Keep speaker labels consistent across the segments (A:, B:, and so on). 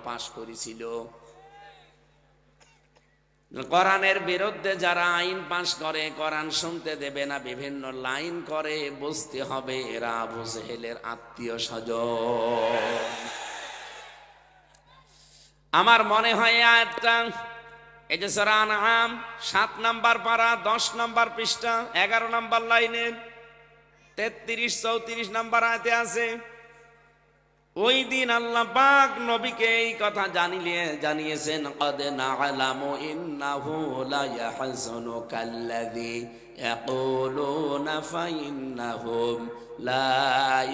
A: পাশ করেছিল। কোরআনের বিরুদ্ধে যারা আইন পাশ করে, কোরআন শুনতে দেবে না, বিভিন্ন লাইন করে, বুঝতে হবে এরা আবু জেহেলের আত্মীয় স্বজন। আমার মনে হয় আয়াতটা, এই যে সূরা আনআম 7 নম্বর পারা 10 নম্বর পৃষ্ঠা 11 নম্বর লাইনে 33-34 নম্বর আয়াতে আছে। ওই দিন আল্লাহ পাক নবীকে এই কথা জানিয়েছেন, কদ না'লামু ইন্নাহু লা ইয়াহযুনুকাল্লাযী ইয়াকুলুনা ফাইন্নাহুম লা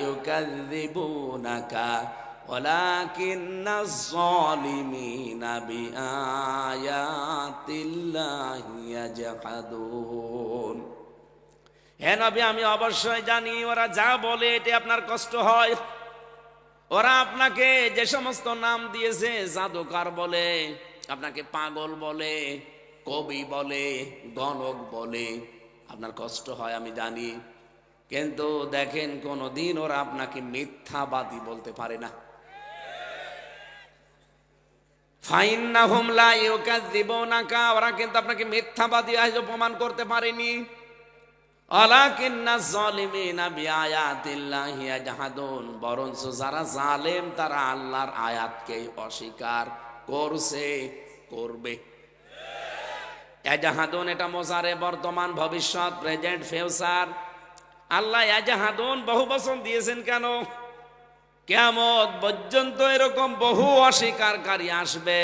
A: ইউকাযযিবুনাকা ওয়ালাকিন্নাজ যালিমিনা বিআয়াতিল্লাহি ইয়াজহাদুন। হে নবী, আমি অবশ্যই জানি ওরা যা বলে এতে আপনার কষ্ট হয়। ওরা আপনাকে যে সমস্ত নাম দিয়েছে, জাদুকর বলে, আপনাকে পাগল বলে, কবি বলে, গণক বলে, আপনার কষ্ট হয় আমি জানি। কিন্তু দেখেন, কোনদিন ওরা আপনাকে মিথ্যাবাদী বলতে পারে না। ফাইন্নাহুম লা ইউকাযযিবুনাকা, ওরা কিন্তু আপনাকে মিথ্যাবাদী আজ প্রমাণ করতে পারেনি। ওয়ালাকিন্নাজ যালিমিনা বিআয়াতিল্লাহি ইয়াজহাদুন, বরঞ্চ যারা জালেম তারা আল্লাহর আয়াতকে অস্বীকার করছে, করবে। ইয়াজহাদুন এটা মুজারে, বর্তমান, ভবিষ্যৎ, প্রেজেন্ট, ফিউচার। আল্লাহ ইয়াজহাদুন বহু বচন দিয়েছেন কেন? কিয়ামত পর্যন্ত এরকম বহু অস্বীকারী আসবে।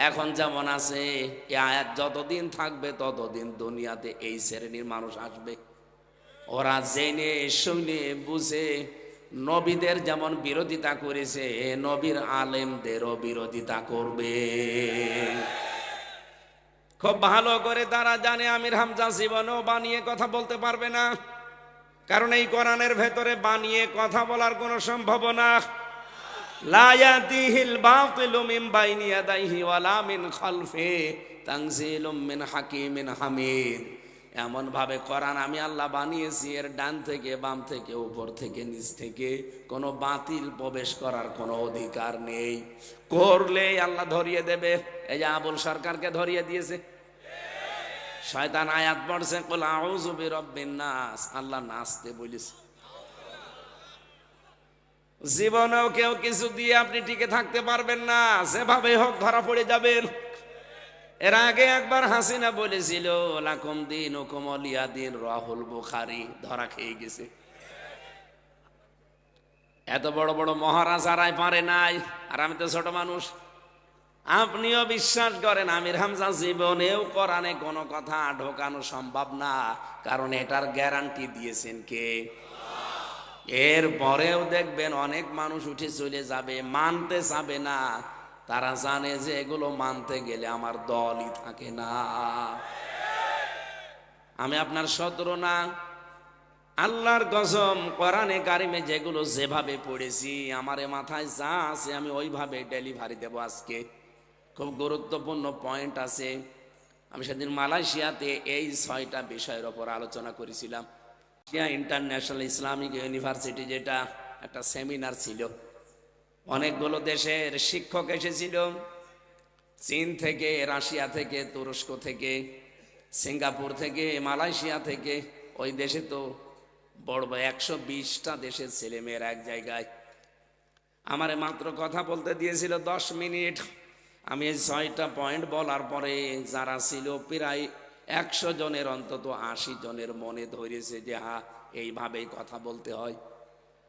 A: এখন যেমন আছে, এই আয়াত যতদিন থাকবে ততদিন দুনিয়াতে এই শ্রেণীর মানুষ আসবে। ওরা জেনে শুনে বুঝে নবীদের যেমন বিরোধিতা করেছে, নবীর আলেমদেরও বিরোধিতা করবে। খুব ভালো করে তারা জানে আমির হামজা জীবনেও বানিয়ে কথা বলতে পারবে না, কারণ এই কোরআনের ভেতরে বানিয়ে কথা বলার কোনো সম্ভাবনা। লা ইয়াতিহিল বাতিলু মিন বাইনি ইয়াদাইহি ওয়ালা মিন খালফিহি তানজিলুম মিন হাকিমিন হামিদ। এমন ভাবে কোরআন আমি আল্লাহ বানিয়েছি, এর ডান থেকে, বাম থেকে, উপর থেকে, নিচ থেকে কোনো বাতিল প্রবেশ করার কোনো অধিকার নেই। করলে আল্লাহ ধরিয়ে দেবে। এই যে আবুল সরকারকে ধরিয়ে দিয়েছে, শয়তান আয়াত পড়ছে, কুল আউযু বিরাব্বিন নাস, আল্লাহ নাচতে বলেছে। জীবনেও কেউ কিছু দিয়ে আপনি টিকে থাকতে পারবেন না, যেভাবে হোক ধরা পড়ে যাবেন। এর আগে একবার হাসিনা বলেছিল, লাকুম দীনুকুম ওয়ালিয়া দীন, রাহুল বুখারী, ধরা খেয়ে গেছে। এত বড় বড় মহারাজারাই পারে নাই, আর আমি তো ছোট মানুষ। আপনিও বিশ্বাস করেন আমির হামজা জীবনেও কোরআনে কোনো কথা ঢোকানো সম্ভব না, কারণ এটার গ্যারান্টি দিয়েছেন কে? এর পরেও দেখবেন অনেক মানুষ উঠে চলে যাবে, মানতে চাবে না। তারা জানে যে এগুলো মানতে গেলে আমার দলই থাকে না। আমি আপনার শত্রু না। আল্লাহর কসম, কোরআনে কারিমে যেগুলো যেভাবে পড়েছি, আমার মাথায় যা আছে আমি ওইভাবে ডেলিভারি দেব। আজকে খুব গুরুত্বপূর্ণ পয়েন্ট আছে। আমি সেদিন মালয়েশিয়াতে এই 6টা বিষয়ের ওপর আলোচনা করেছিলাম। ইন্টারন্যাশনাল ইসলামিক ইউনিভার্সিটি, যেটা একটা সেমিনার ছিল, অনেকগুলো দেশের শিক্ষক এসেছিল, চীন থেকে, রাশিয়া থেকে, তুরস্ক থেকে, সিঙ্গাপুর থেকে, মালয়েশিয়া থেকে। ওই দেশে তো বড় 120টা দেশের ছেলেমেয়েরা এক জায়গায়। আমারে মাত্র কথা বলতে দিয়েছিল 10 মিনিট। আমি এই 6টা পয়েন্ট বলার পরে যারা ছিল প্রায় 100 জনের অন্তত 80 জনের মনে ধরেছে যে হ্যাঁ, এইভাবেই কথা বলতে হয়।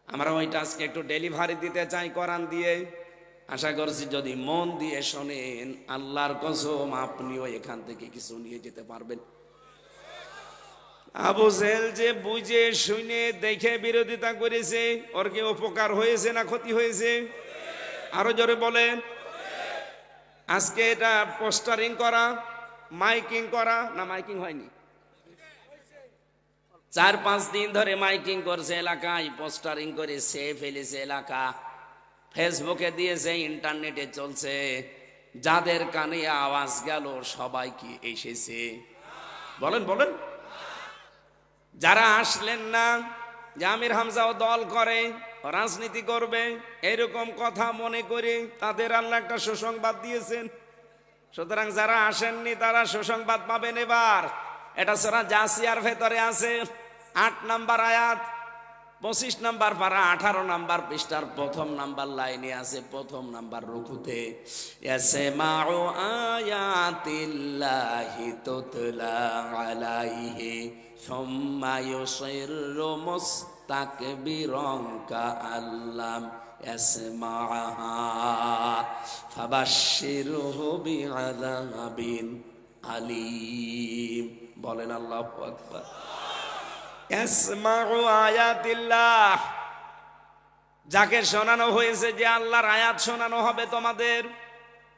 A: আমরা ওইটা আজকে একটু ডেলিভারি দিতে চাই কোরআন দিয়ে। আশা করছি যদি মন দিয়ে শোনেন, আল্লাহর কসম আপনিও এখান থেকে কিছু নিয়ে যেতে পারবেন। আবু জেহেল যে বুঝে শুনে দেখে বিরোধিতা করেছে, ওর কি উপকার হয়েছে না ক্ষতি হয়েছে? আরো জোরে বলেন। আজকে এটা পোস্টারিং করা, মাইকিং করা, না মাইকিং হয়নি? 4-5 দিন ধরে মাইকিং করছে এলাকায়, পোস্টারিং করে সে ফেলেছে এলাকা, ফেসবুকে দিয়েছে, ইন্টারনেটে চলছে। যাদের কানে আওয়াজ গেল সবাই কি এসেছে? বলেন বলেন। যারা আসলেন না, যে আমির হামজাও দল করে, রাজনীতি করবে এরকম কথা মনে করে তাদের আল্লাহ একটা সুসংবাদ দিয়েছেন। সুতরাং যারা আসেননি তারা সুসংবাদ পাবেন এবার। এটা সূরা জাসিয়ার ভেতরে আছে 8 নাম্বার আয়াত, 25 নাম্বার পারা 18 নাম্বার পৃষ্ঠার প্রথম নাম্বার লাইনে আছে, প্রথম নাম্বার রুকুতে, ইয়াসমাউ আয়াতিল্লাহি তুতলা আলাইহি সুম্মা ইউসিরু মুস্তাকবিরান কাআল্লাম ইয়াসমাআহা ফাবাশশিরহু বিআযাবিন আলীম। বলেন আল্লাহু আকবার। ইসমাউ আয়াতিল্লাহ, যাকে শোনানো হয়েছে যে আল্লাহর আয়াত শোনানো হবে তোমাদের।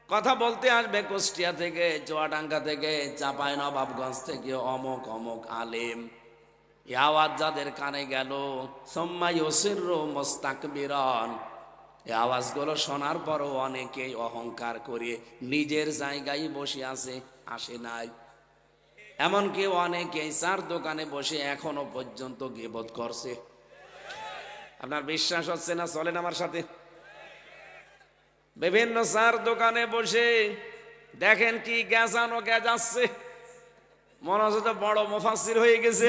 A: কথা বলতে আসবে কুষ্টিয়া থেকে, চুয়াডাঙ্গা থেকে, চাঁপাইনবাবগঞ্জ থেকে অমুক অমুক আলেম। এই আওয়াজ যাদের কানে গেল, সুম্মা ইউসিরু মুস্তাকবিরান, এই আওয়াজগুলো শোনার পরও অনেকেই অহংকার করে নিজের জায়গায় বসে আছে, আসে নাই। এমনকি অনেকেই চার দোকানে বসে এখনো পর্যন্ত গীবত করছে। আপনার বিশ্বাস হচ্ছে না? চলেন আমার সাথে। বিভিন্ন চার দোকানে বসে দেখেন কি গেজানো গেজাচ্ছে, মনে হচ্ছে তো বড় মুফাসসির হয়ে গেছে।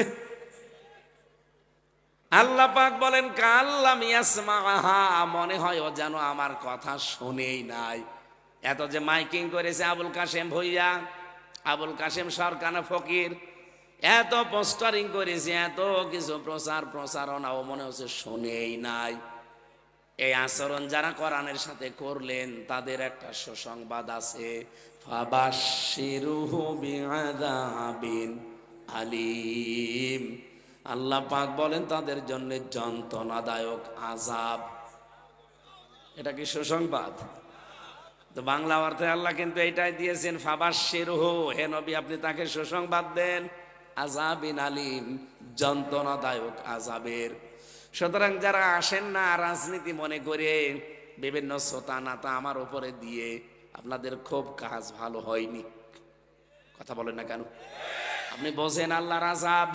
A: আল্লাহ পাক বলেন কাল্লাম ইয়াসমাআহা, মনে হয় ও যেন আমার কথা শুনেই নাই। এত যে মাইকিং করেছে আবুল কাশেম ভুইয়া, আবুল কাশেম সরকানা ফকির, এত পোস্টারিং করেছে, এত কিছু প্রচার প্রচারণা, ও মনে হচ্ছে শুনেই নাই। এই আচরণ যারা কোরআনের সাথে করলেন তাদের একটা সুসংবাদ আছে, ফাবাশশিরহু বিআযাবিন আলীম। আল্লাহ পাক বলেন তাদের জন্য যন্ত্রণাদায়ক আযাব। এটা কি সুসংবাদ? তো বাংলা অর্থে আল্লাহ কিন্তু এইটাই দিয়েছেন, ফাবাশশিরহু, হে নবী আপনি তাকে সুসংবাদ দেন, আযাবিন আলীম, যন্ত্রণাদায়ক আযাবের। সুতরাং যারা আসেন না রাজনীতি মনে করে বিভিন্ন শ্রোতা নাতা আমার উপরে দিয়ে, আপনাদের খুব কাজ ভালো হয়নি। কথা বলেন না কেন? আপনি বোঝেন আল্লাহর আযাব।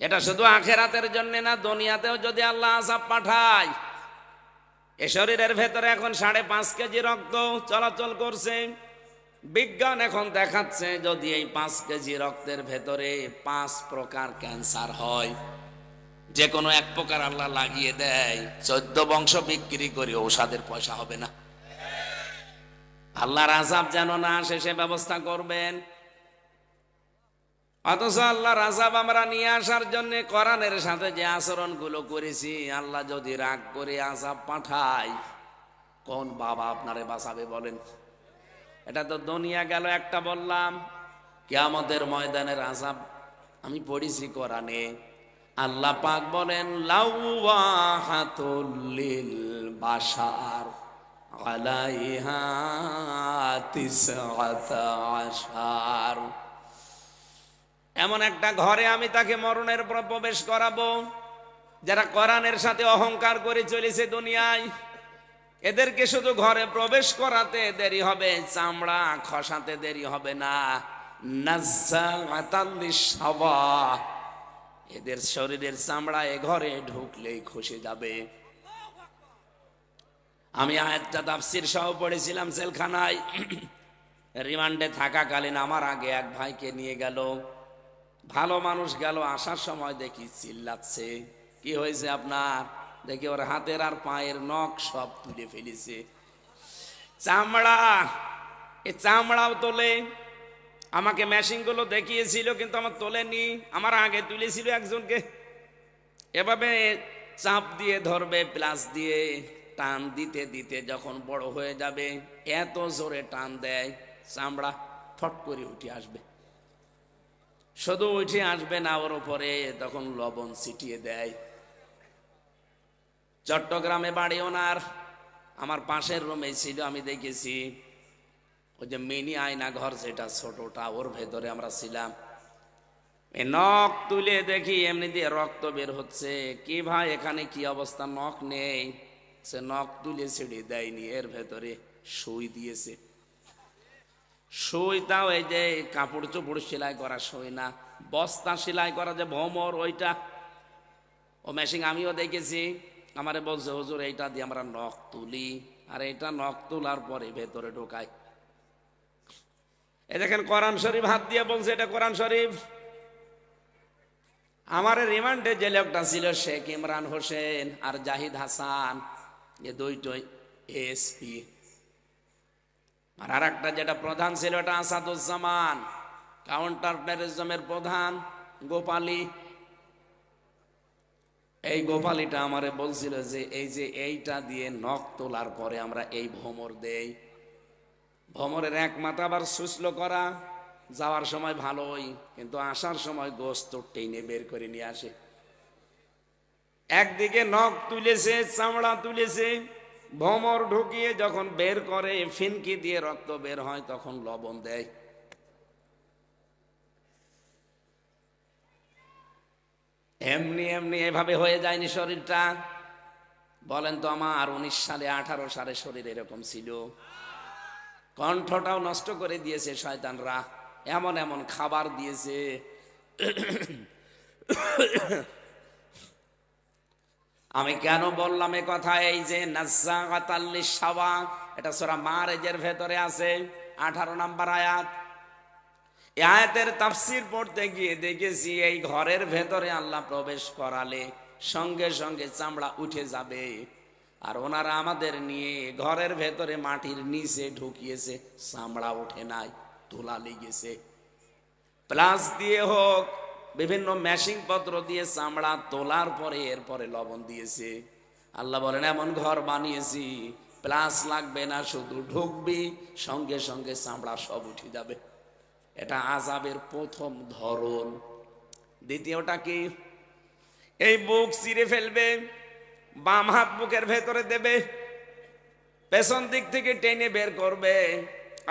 A: এটা শুধু আখিরাতের জন্য না, দুনিয়াতেও যদি আল্লাহ আযাব পাঠায়। এ শরীরের ভেতরে এখন 5.5 কেজি রক্ত চলাচল করছে। বিজ্ঞান এখন দেখাচ্ছে যদি এই 5 কেজি রক্তের ভেতরে 5 প্রকার ক্যান্সার হয়, যে কোনো এক প্রকার আল্লাহ লাগিয়ে দেয়, 14 বংশ বিক্রি করে ঔষধের পয়সা হবে না। আল্লাহর আযাব যেন না আসে সে ব্যবস্থা করবেন। অথচ আল্লাহর আযাব আমরা নিয়ে আসার জন্য কোরআনের সাথে যে আচরণগুলো করেছি, আল্লাহ যদি রাগ করে আযাব পাঠায়, কোন বাবা আপনারে বাঁচাবে বলেন? এটা তো দুনিয়া গেল একটা বললাম, কিয়ামতের ময়দানের আযাব আমি পড়েছি কোরআনে। আল্লাহ পাক বলেন লাওয়াহাতুল লিল বাশার আলাইহা 19। এমন একটা ঘরে আমি তাকে মরণের পর প্রবেশ করাবো, যারা কোরআনের সাথে অহংকার করে চলেছে দুনিয়ায়। এদেরকে শুধু ঘরে প্রবেশ করাতে দেরি হবে, চামড়া খসাতে দেরি হবে না। নাজ্জাআতাল লিশাওয়া, এদের শরীরের চামড়া এ ঘরে ঢুকলেই খসে যাবে। আমি আয়াতটা তাফসীর সহ পড়েছিলাম জেলখানায়। রিমান্ডে থাকাকালীন আমার আগে এক ভাইকে নিয়ে গেল, ভালো মানুষ গেল, আসার সময় দেখি চিল্লাচ্ছে। কি হয়েছে আপনার? দেখি ওর হাতের আর পায়ের নখ সব তুলে ফেলেছে, চামড়া, এ চামড়াও তোলে। আমাকে মেশিন গুলো দেখিয়েছিল কিন্তু আমার তোলেনি, আমার আগে তুলেছিল একজনকে। এভাবে চাপ দিয়ে ধরবে, প্লাস দিয়ে টান দিতে দিতে যখন বড় হয়ে যাবে, এত জোরে টান দেয় চামড়া ফট করে উঠে আসবে। শুধু উঠে আসবে না, ওর উপরে তখন লবণ ছিটিয়ে দেয়। চট্টগ্রামে বাড়ি ওনার, আমার পাশের রুমে ছিল, আমি দেখেছি। ওই যে মিনি আয়না ঘর যেটা ছোটটা, ওর ভেতরে আমরা ছিলাম। নখ তুলে দেখি এমনি দিয়ে রক্ত বের হচ্ছে। কি ভাই এখানে কি অবস্থা? নখ নেই। সে নখ তুলে ছিঁড়ে দেয়নি, এর ভেতরে সুই দিয়েছে। সুইটাও এই যে কাপড় চোপড় সেলাই করা সুই না, বস্তা সেলাই করা যে ভোমর, ওইটা ও মেশিন আমিও দেখেছি। আমারে বলছে হুজুর এইটা দিয়ে আমরা নখ তুলি, আর এটা নখ তোলার পরে ভেতরে ঢোকাই। এই দেখেন কোরআন শরীফ হাত দিয়ে বলছে এটা কোরআন শরীফ। আমার রিমান্ডে যে লোকটা ছিল শেখ ইমরান হোসেন আর জাহিদ হাসান, এ দুইটাই এসপি। আর একটা যেটা প্রধান ছিল এটা আসাদুজ্জামান, কাউন্টার টেররিজমের প্রধান গোপালী। এই গোপালীটা আমারে বলছিল যে এই যে এইটা দিয়ে নখ তোলার পরে আমরা এই ভোমর দেই, ভোমরের এক মাথা আবার সুসলো করা, যাওয়ার সময় ভালোই, কিন্তু আসার সময় গোস্ত টেনে বের করে নিয়ে আসে। একদিকে নখ তুলেছে, চামড়া তুলেছে, ভোমর ঢুকিয়ে যখন বের করে ফিনকি দিয়ে রক্ত বের হয় তখন লবণ দেয়। এমনি এমনি এভাবে হয়ে যায়নি শরীরটা। বলেন তো আমার 19 সালে 18 সালে শরীর এরকম ছিল। কণ্ঠটাও নষ্ট করে দিয়েছে শয়তানরা, এমন এমন খাবার দিয়েছে। আমি কেন বললাম এ কথা? এই যে নাজ্জাগাতাল লিশাওয়া, এটা সূরা মারেজের ভেতরে আছে 18 নম্বর আয়াত। এই আয়াতের তাফসীর পড়তে গিয়ে দেখেছি এই ঘরের ভেতরে আল্লাহ প্রবেশ করালে সঙ্গে সঙ্গে চামড়া উঠে যাবে, আর ওনারা আমাদের নিয়ে ঘরের ভেতরে মাটির নিচে ঢুকিয়েছে, চামড়া ওঠে নাই, তোলা লেগেছে। প্লাস দিয়ে হোক, বিভিন্ন মেশিন পত্র দিয়ে চামড়া তোলার পরে এরপরে লবণ দিয়েছে। আল্লাহ বলেন এমন ঘর বানিয়েছি প্লাস লাগবে না, শুধু ঢুকবি সঙ্গে সঙ্গে চামড়া সব উঠে যাবে। এটা আযাবের প্রথম ধরন। দ্বিতীয়টা কি? এই বুক চিরে ফেলবে, বাম হাত বুকের ভেতরে দেবে, পেছন দিক থেকে টেনে বের করবে।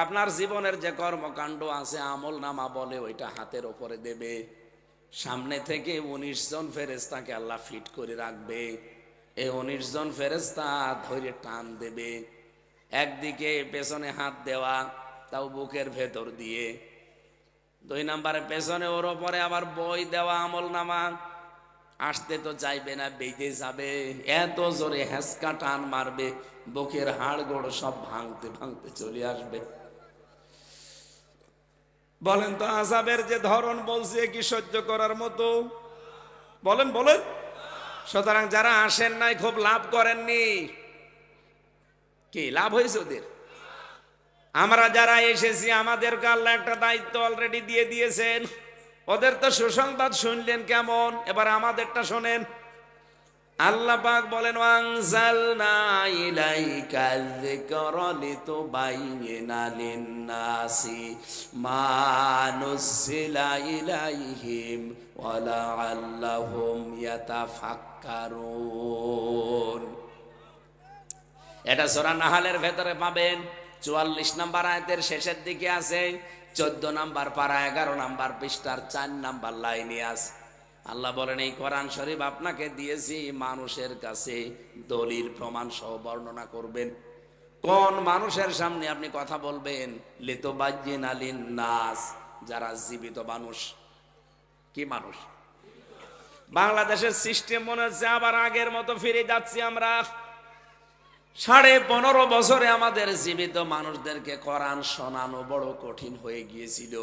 A: আপনার জীবনের যে কর্মকাণ্ড আছে আমল নামা বলে, ওইটা হাতের ওপরে দেবে। সামনে থেকে 19 জন ফেরেশতাকে আল্লাহ ফিট করে রাখবে। এই 19 জন ফেরেশতা ধরে টান দেবে। একদিকে পেছনে হাত দেওয়া, তাও বুকের ভেতর দিয়ে। 2 নম্বরে পেছনে ওর ওপরে আবার বই দেওয়া, আমল নামা। আসতে তো চাইবে না, বেঁধে যাবে, এত জোরে হেঁচকা টান মারবে বুকের হাড় গোড় সব ভাঙতে ভাঙতে চলে আসবে। বলেন তো আযাবের যে ধরন বলছে কি সহ্য করার মতো? বলেন বলেন। সুতরাং যারা আসেন নাই খুব লাভ করেননি। কি লাভ হয়েছে ওদের? আমরা যারা এসেছি আমাদেরকে আল্লাহ একটা দায়িত্ব অলরেডি দিয়ে দিয়েছেন। ওদের তো সুসংবাদ শুনলেন কেমন, এবার আমাদেরটা শোনেন। আল্লাহ পাক বলেন ওয়ানজালনা ইলাইকা যিকরা লিতুবাইয়িনা লিন-নাসি মা নুযিলা ইলাইহিম ওয়া লাআল্লাহুম ইয়াতাফাক্কারুন। এটা সূরা নাহলের ভেতরে পাবেন, 44 নম্বর আয়াতের শেষের দিকে আছে, 14 নম্বর পারা 11 নম্বর পৃষ্ঠার 4 নম্বর লাইনে আছে। আল্লাহ বলেন এই কোরআন শরীফ আপনাকে দিয়েছি মানুষের কাছে দলিল প্রমাণ সহ বর্ণনা করবেন। কোন মানুষের সামনে আপনি কথা বলবেন? লিতুবাইয়িনা লিন-নাস, যারা জীবিত মানুষ। কি মানুষ? বাংলাদেশের সিস্টেম মনে হচ্ছে আবার আগের মতো ফিরে যাচ্ছি আমরা। 15.5 বছরে আমাদের জীবিত মানুষদেরকে কোরআন শোনানো বড় কঠিন হয়ে গিয়েছিল।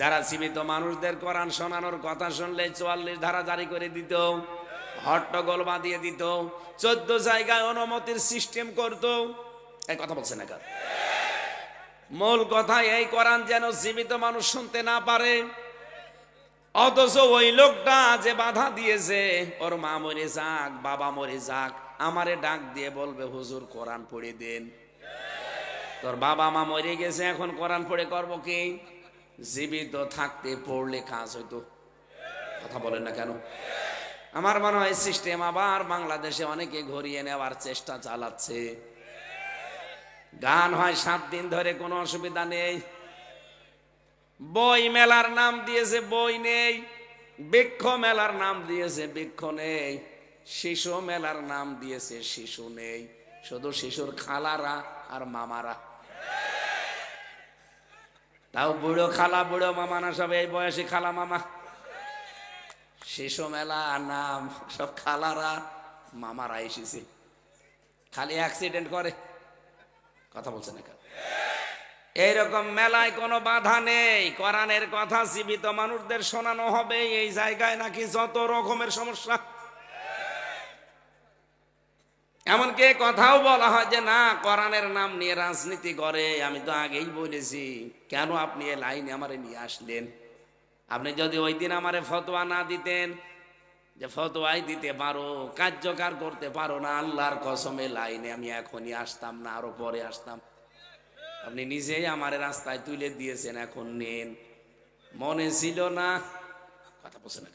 A: যারা জীবিত মানুষদের কোরআন শোনানোর কথা শুনলে 44 ধারা জারি করে দিত, হট্টগোল বাঁধিয়ে দিত, 14 জায়গায় অনুমতির সিস্টেম করত। এই কথা বলছে না? মূল কথা এই কোরআন যেন জীবিত মানুষ শুনতে না পারে। অথচ ওই লোকটা যে বাধা দিয়েছে, ওর মা মরে যাক, বাবা মরে যাক, আমারে ডাক দিয়ে বলবে হুজুর কোরআন পড়ে দেন। তোর বাবা মা মরে গেছে, এখন কোরআন পড়ে করবো কি? জীবিত থাকতে পড়লে কাজ হইতো। কথা বলেন না কেন? আমার মনে হয় সিস্টেম আবার বাংলাদেশে অনেকে ঘুরিয়ে নেওয়ার চেষ্টা চালাচ্ছে। গান হয় 7 দিন ধরে, কোনো অসুবিধা নেই। বই মেলার নাম দিয়েছে, বই নেই। বৃক্ষ মেলার নাম দিয়েছে, বৃক্ষ নেই। শিশু মেলার নাম দিয়েছে, শিশু নেই। শুধু শিশুর খালারা আর মামারা। তাও বুড়ো খালা বুড়ো মামা না, সব এই বয়সী খালা মামা। শিশু মেলা নাম সব খালারা মামারা এসেছে, খালি অ্যাক্সিডেন্ট করে, কথা বলছে না কেন? এইরকম মেলায় কোনো বাধা নেই, কোরআনের কথা জীবিত মানুষদের শোনানো হবে। এই জায়গায় নাকি যত রকমের সমস্যা, এমনকি কথাও বলা হয় যে না, কোরআনের নাম নিয়ে রাজনীতি করে। আমি তো আগেই বলেছি, কেন আপনি এ লাইনে আমারে নিয়ে আসলেন? আপনি যদি ওই দিন আমারে ফতোয়া না দিতেন যে ফতোয়াই দিতে পারো, কার্যকর করতে পারো না, আল্লাহর কসমে লাইনে আমি এখনই আসতাম না, আরো পরে আসতাম। আপনি নিজেই আমারে রাস্তায় তুলে দিয়েছেন, এখন নেন। মনে ছিল না, কথা বলছে না,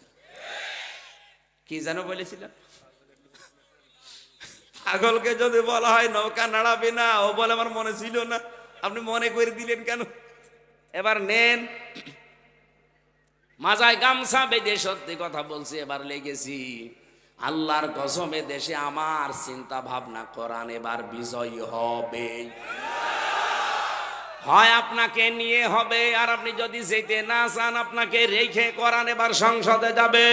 A: কি যেন বলেছিলাম? পাগলকে যদি বলা হয় নৌকা নাড়াবে না, ও বলে আমার মনে ছিল না। আপনি মনে করে দিলেন কেন? এবার নেন। মাজায় গামছা বেঁধে সত্যি কথা বলছি, এবার লেগেছি। আল্লাহর কসমে দেশে আমার চিন্তা ভাবনা কোরআন এবার বিজয়ী হবে। হয় আপনাকে নিয়ে হবে, আর আপনি যদি যেতে না চান আপনাকে রেখে কোরআন এবার সংসদে যাবে।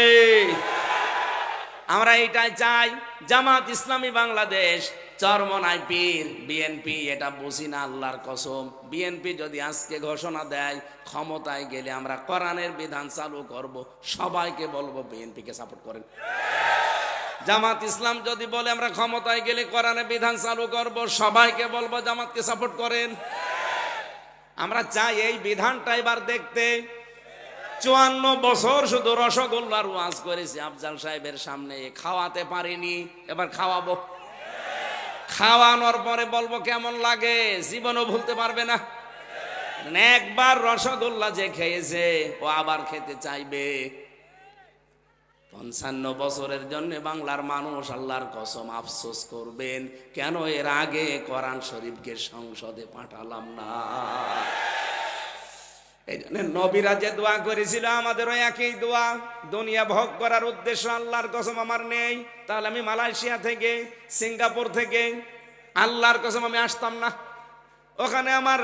A: আমরা এটাই চাই। জামাত ইসলামী বাংলাদেশ, চরমনাই পীর, বিএনপি, এটা বুঝি না আল্লাহর কসম। বিএনপি যদি আজকে ঘোষণা দেয় ক্ষমতায় গেলে আমরা কোরআনের বিধান চালু করব, সবাইকে বলবো বিএনপিকে সাপোর্ট করেন। জামাত ইসলাম যদি বলে আমরা ক্ষমতায় গেলে কোরআনের বিধান চালু করব, সবাইকে বলবো জামাতকে সাপোর্ট করেন। আমরা চাই এই বিধানটা এবার দেখতে। 54 বছর শুধু রসগোল্লার ওয়াজ করেছি আফজাল সাহেবের সামনে, খাওয়াতে পারিনি, এবার খাওয়াবো। খাওয়ানোর পরে বলবো কেমন লাগে, জীবনও ভুলতে পারবে না। একবার রসগোল্লা যে খেয়েছে ও আবার খেতে চাইবে। 55 বছরের জন্য বাংলার মানুষ আল্লাহর কসম আফসোস করবেন, কেন এর আগে কোরআন শরীফকে সংসদে পাঠালাম না। এই জন্য নবীরা যে দোয়া করেছিল আমাদেরও একই দোয়া। দুনিয়া ভোগ করার উদ্দেশ্য আল্লাহর কসম আমার নেই, তাহলে আমি মালয়েশিয়া থেকে, সিঙ্গাপুর থেকে আল্লাহর কসম আমি আসতাম না। ওখানে আমার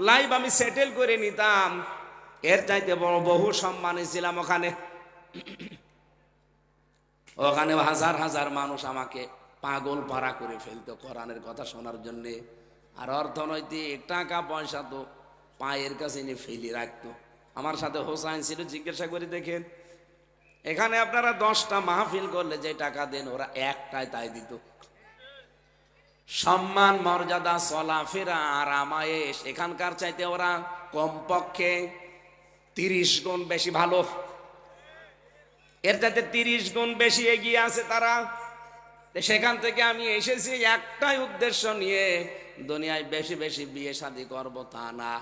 A: লাইফ আমি সেটেল করে নিতাম, এর চাইতে বড় বহু সম্মানে ছিলাম ওখানে। ওখানে হাজার হাজার মানুষ আমাকে পাগল পাড়া করে ফেলতো কোরআনের কথা শোনার জন্যে। আর অর্থনৈতিক টাকা পয়সা তো পায়ের কাছে এনে ফেলে রাখতো। আমার সাথে হোসাইন ছিল, জিজ্ঞাসা করে দেখেন, এখানে আপনারা 10টা মাহফিল করলে যে টাকা দেন ওরা একটাই তাই দিত। সম্মান, মর্যাদা, চলাফেরা আর আরামায়েশ এখানকার চাইতে ওরা কমপক্ষে 30 গুণ বেশি ভালো। এর চাইতে 30 গুণ বেশি এগিয়ে আছে তারা। সেখান থেকে আমি এসেছি একটাই উদ্দেশ্য নিয়ে, দুনিয়ায় বেশি বেশি বিয়ে শাদী করবো তা না।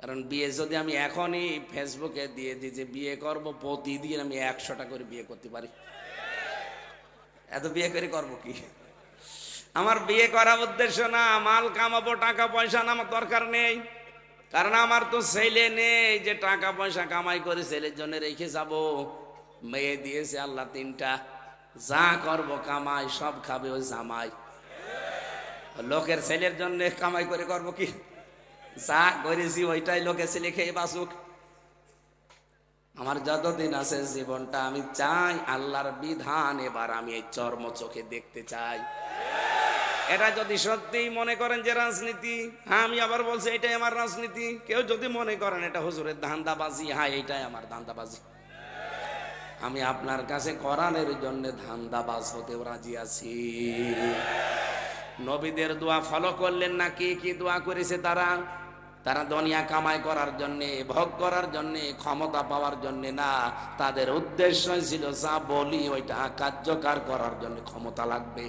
A: কারণ বিয়ে যদি আমি এখনই ফেসবুকে দিয়ে দিই যে বিয়ে করবো, প্রতিদিন আমি 100টা করে বিয়ে করতে পারি। এত বিয়ে করে করবো কি? আমার বিয়ে করার উদ্দেশ্য না, মাল কামাবো, টাকা পয়সা না, আমার দরকার নেই। কারণ আমার তো ছেলে নেই যে টাকা পয়সা কামাই করে ছেলের জন্য রেখে যাব। মেয়ে দিয়েছে আল্লাহ 3টা, যা করব কামাই সব খাবে ওই জামাই। লোকের ছেলের জন্য কামাই করে করব কি? যা করেছি ওইটাই লোকের ছেলে খেয়ে বাঁচুক। আমার যতদিন আছে জীবনটা আমি চাই আল্লাহর বিধান এবার আমি এই চর্ম চোখে দেখতে চাই। এটা যদি সত্যিই মনে করেন যে রাজনীতি, হ্যাঁ আমি আবার বলছি এটাই আমার রাজনীতি। কেউ যদি মনে করেন এটা হুজুরের ধান্দাবাজি, হ্যাঁ এটাই আমার ধান্দাবাজি। আমি আপনার কাছে কোরআনের জন্য ধান্দাবাজ হতেও রাজি আছি। নবীদের দোয়া ফলো করলেন না? কি কি দোয়া করেছে তারা? তারা দুনিয়া কামাই করার জন্য, ভোগ করার জন্য, ক্ষমতা পাওয়ার জন্য না। তাদের উদ্দেশ্য ছিল যা বলি ওইটা কার্যকর করার জন্য ক্ষমতা লাগবে।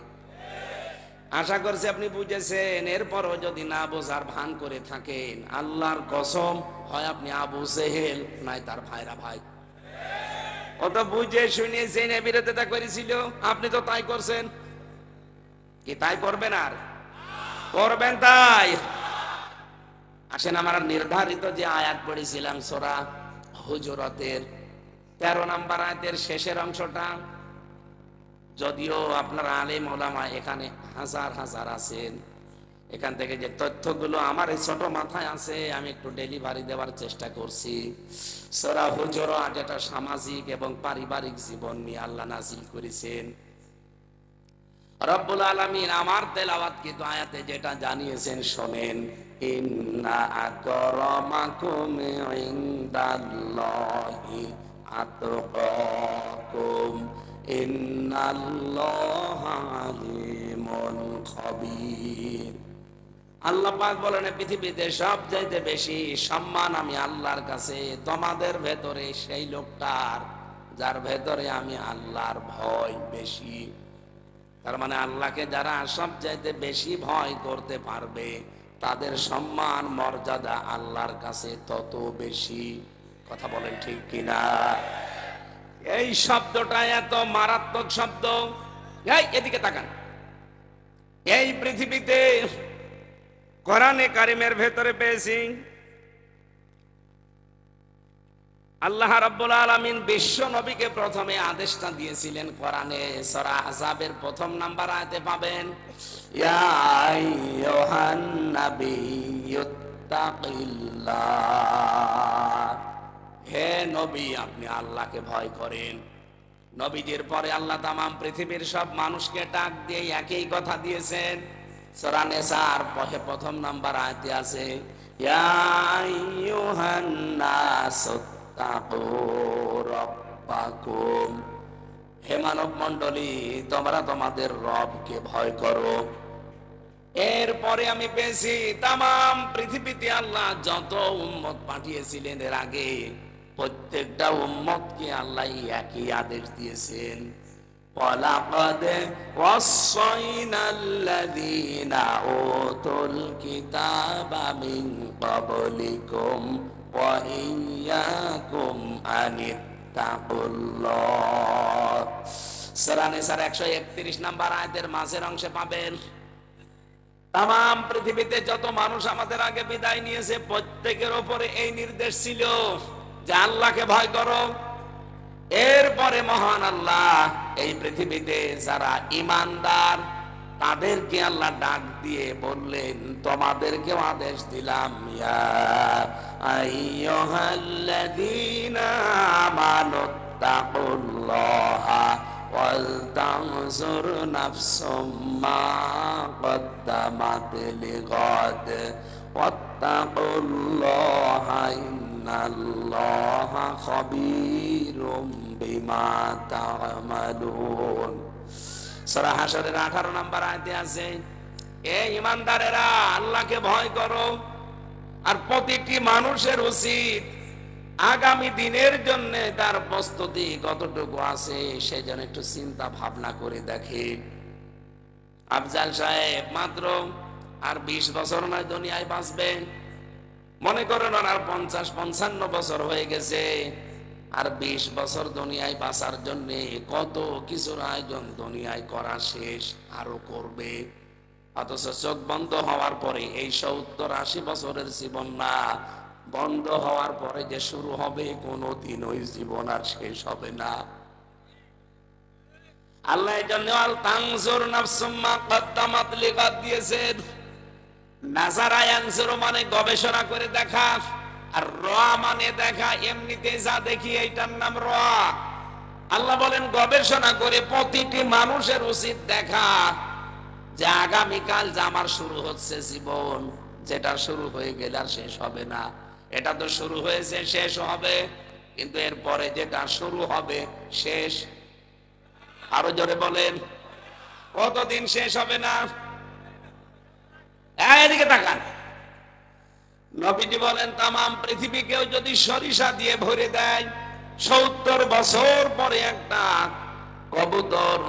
A: আশা করছি আপনি বুঝেছেন। এরপরও যদি না বোঝার ভান করে থাকেন, আল্লাহর কসম হয় আপনি আবু জেহেল নাই তার ভাইরা ভাই। ও তো বুঝে শুনে জেনে বিরোধিতা করেছিল, আপনি তো তাই করছেন। কি তাই করবেন? আর করবেন তাই? আসেন আমরা নির্ধারিত যে আয়াত পড়েছিলাম সূরা হুজুরাতের 13 নম্বর আয়াতের শেষের অংশটা, যদিও আপনারা আলেম ওলামা এখানে হাজার হাজার আছেন, এখান থেকে যে তথ্যগুলো আমার এই ছোট মাথায় আছে আমি একটু ডেলিভারি দেওয়ার চেষ্টা করছি। সূরা হুজুরাত যেটা সামাজিক এবং পারিবারিক জীবন নিয়ে আল্লাহ নাযিল করেছেন। রব্বুল আলামিন আমার তেলাওয়াতকৃত আয়াতে যেটা জানিয়েছেন শোনেন, ইন্না আকরামাকুম ইনদাল্লাহি আতকাকুম ইন্নাল্লাহা আলিমুন খাবীর। আল্লাহ পাক বলেন পৃথিবীতে সবচাইতে বেশি সম্মান আমি আল্লাহর কাছে তোমাদের ভেতরে সেই লোকটার যার ভেতরে আমি আল্লাহর ভয় বেশি। তার মানে আল্লাহকে যারা সবচাইতে বেশি ভয় করতে পারবে তাদের সম্মান মর্যাদা আল্লাহর কাছে তত বেশি। কথা বলেন ঠিক কিনা? এই শব্দটা এত মারাত্মক শব্দ। এই এদিকে তাকান। এই পৃথিবীতে কোরআনে কারিমের ভেতরে পেয়েছি আল্লাহ রাব্বুল আলামিন বিশ্ব নবীকে প্রথমে আদেশটা দিয়েছিলেন কোরআনে। সূরা আহজাবের প্রথম নাম্বার আয়াতে পাবেন, ইয়া আইয়ুহান নাবিয়্যুত্তাকিল্লাহ, হে নবী আপনি আল্লাহকে ভয় করেন। নবীদের পরে আল্লাহ তামাম পৃথিবীর সব মানুষকে ডাক দিয়ে একই কথা দিয়েছেন। সূরা নিসার প্রথম নাম্বার আয়াতে আছে, ইয়া আইয়ুহান নাস রাব্বাকুম, হে মানব মণ্ডলী তোমরা তোমাদের রবকে ভয় করো। এরপরে আমি পেয়েছি তামাম পৃথিবীতে আল্লাহ যত উম্মত পাঠিয়েছিলেন এর আগে প্রত্যেকটা উম্মতকে আল্লাহ একই আদেশ দিয়েছেন, ওয়ালাকাদ ওয়াসাইনাল্লাযীনা উতুল কিতাবা মিন ক্বাবলিকুম ওয়া ইয়্যাকুম আনিত্তাকুল্লাহ। সূরা নিসার 131 নাম্বার আয়াতের মাঝের অংশে পাবেন তামাম পৃথিবীতে যত মানুষ আমাদের আগে বিদায় নিয়েছে প্রত্যেকের উপরে এই নির্দেশ ছিল যে আল্লাহকে ভয় করো। এরপরে মহান আল্লাহ এই পৃথিবীতে যারা ঈমানদার তাদেরকে আল্লাহ ডাক দিয়ে বললেন তোমাদেরকেও আদেশ দিলাম, ইয়া আইয়ুহাল্লাযীনা আমানুত্তাকুল্লাহা ওয়াল তানজুর নাফসুম মা কদ্দামাত লিগাদ ওয়াত্তাকুল্লাহা ইন্নাল্লাহা খাবীরুম বিমা তা'মালুন। সূরা হাশরের 18 নাম্বার আয়াতে আছে, এ ঈমানদারেরা আল্লাহকে ভয় করো। আর প্রতিটি মানুষের উচিত আগামী দিনের জন্য তার প্রস্তুতি কতটুকু আছে সে যেন একটু চিন্তা ভাবনা করে দেখে। আফজাল সাহেব মাত্র আর 20 বছর নয় দুনিয়ায় বাঁচবেন। মনে করেন আর 50-55 বছর হয়ে গেছে, আর 20 বছর দুনিয়ায় বাঁচার জন্য কত কিছুর আয়োজন দুনিয়ায় করা শেষ, আরো করবে। অথচ চোখ বন্ধ হওয়ার পরে এই 70-80 বছরের জীবন না, বন্ধ হওয়ার পরে যে শুরু হবে কোনদিন ওই জীবন আর শেষ হবে না। আল্লাহ এই জন্য আল তানজুর নাফসুম মা কদ্দামাত লিগাদ দিয়েছেন। নাজারা ইয়ানজুরু মানে গবেষণা করে দেখা, আর রা মানে দেখা। এমনিতে যা দেখি এইটার নাম রা। আল্লাহ বলেন গবেষণা করে প্রতিটি মানুষের উচিত দেখা যে আগামীকাল যে আমার শুরু হচ্ছে জীবন, যেটা শুরু হয়ে গেলে আর শেষ হবে না। এটা তো শুরু হয়েছে, শেষ হবে, কিন্তু এরপরে যেটা শুরু হবে শেষ। আরো জোরে বলেন, কতদিন শেষ হবে না? এদিকে তাকান। নবীজি বলেন তামাম পৃথিবীকেও যদি সরিষা দিয়ে ভরে দেয়, 70 বছর পরে একটা কবুতর,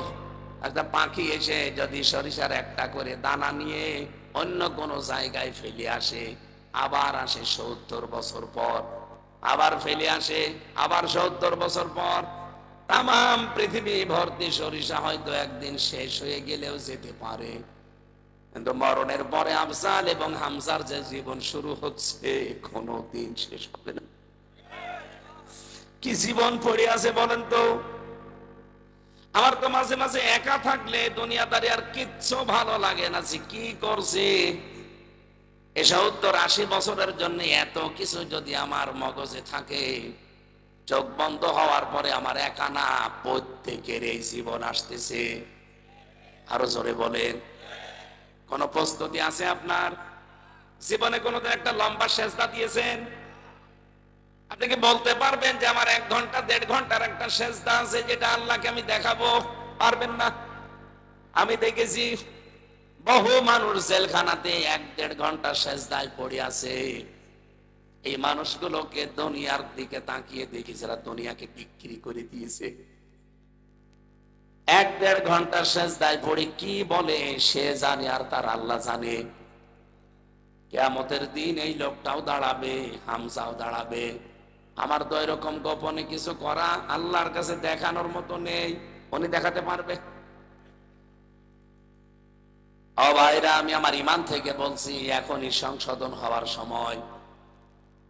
A: একটা পাখি এসে যদি সরিষার একটা করে দানা নিয়ে অন্য কোন জায়গায় ফেলে আসে, আবার আসে 70 বছর পর, আবার ফেলে আসে, আবার 70 বছর পর। তামাম পৃথিবী ভর্তি সরিষা হয়তো একদিন শেষ হয়ে গেলেও যেতে পারে, কিন্তু মরণের পরে আফজাল এবং হামজার যে জীবন শুরু হচ্ছে কোনদিন শেষ হবে না। কি জীবন পড়ে আছে বলেন তো? আমার তো মাঝে মাঝে একা থাকলে দুনিয়াদারি আর কিচ্ছু ভালো লাগে না, যে কি করছি। এ 70-80 বছরের জন্য এত কিছু যদি আমার মগজে থাকে, চোখ বন্ধ হওয়ার পরে আমার একা না, প্রত্যেকের এই জীবন আসতেছে। আরো জোরে বলেন। কোন প্রস্তুতি আছে আপনার জীবনে? কোনদিন একটা লম্বা সেজদা দিয়েছেন? আপনি কি বলতে পারবেন যে আমার 1 ঘন্টা 1.5 ঘন্টার একটা সেজদা আছে যেটা আল্লাহকে আমি দেখাবো? পারবেন না। আমি দেখেছি বহু মানুষ জেলখানাতে 1-1.5 ঘন্টা সেজদায় পড়ে আছে। এই মানুষগুলোকে দুনিয়ার দিকে তাকিয়ে দেখি যারা দুনিয়াকে বিক্রি করে দিয়েছে। 1-1.5 ঘন্টার সেজদায় পড়ে কি বলে সে জানে, আর তার আল্লাহ জানে। কিয়ামতের দিন এই লোকটাও দাঁড়াবে, হামজাও দাঁড়াবে। আমার তো এরকম গোপনে কিছু করা আল্লাহর কাছে দেখানোর মতো নেই, উনি দেখাতে পারবে। ও ভাইরা, আমি আমার ইমান থেকে বলছি, এখনই সংশোধন হওয়ার সময়।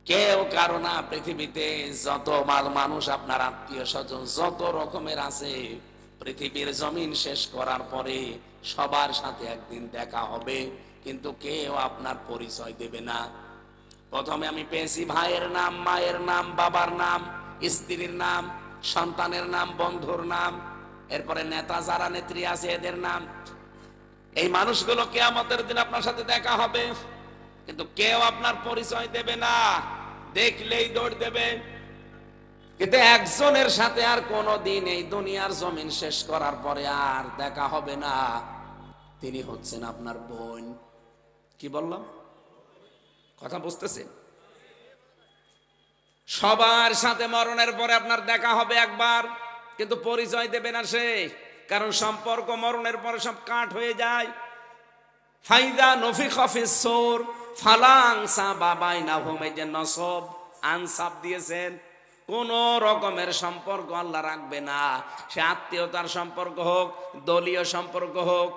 A: কেউ কারো না, পৃথিবীতে যত মানুষ আপনার আত্মীয় স্বজন যত রকমের আছে, পৃথিবীর জমিন শেষ করার পরে সবার সাথে একদিন দেখা হবে, কিন্তু কেউ আপনার পরিচয় দেবে না। প্রথমে আমি পেয়েছি ভাইয়ের নাম, মায়ের নাম, বাবার নাম, স্ত্রীর নাম, সন্তানের নাম, বন্ধুর নাম, এরপরে নেতা যারা নেত্রী আছে এদের নাম। এই মানুষগুলো কিয়ামতের দিন আপনার সাথে দেখা হবে, কিন্তু কেউ আপনার পরিচয় দেবে না, দেখলেই দৌড় দেবে। কিন্তু একজনের সাথে আর কোনদিন এই দুনিয়ার জমিন শেষ করার পরে আর দেখা হবে না, তিনি হচ্ছেন আপনার বোন। কি বললাম? কথা বুঝতেছে? সবার সাথে মরণের পরে আপনার দেখা হবে একবার, কিন্তু পরিচয় দেবে না সে, কারণ সম্পর্ক মরণের পরে সব কাট হয়ে যায়। ফাইদা নফিখা ফিস সূর ফালা আনসাবা বাইনাহুম, এই যে নসব আনসাব দিয়েছেন, কোন রকমের সম্পর্ক আল্লাহ রাখবে না। সে আত্মীয়তার সম্পর্ক হোক, দলীয় সম্পর্ক হোক,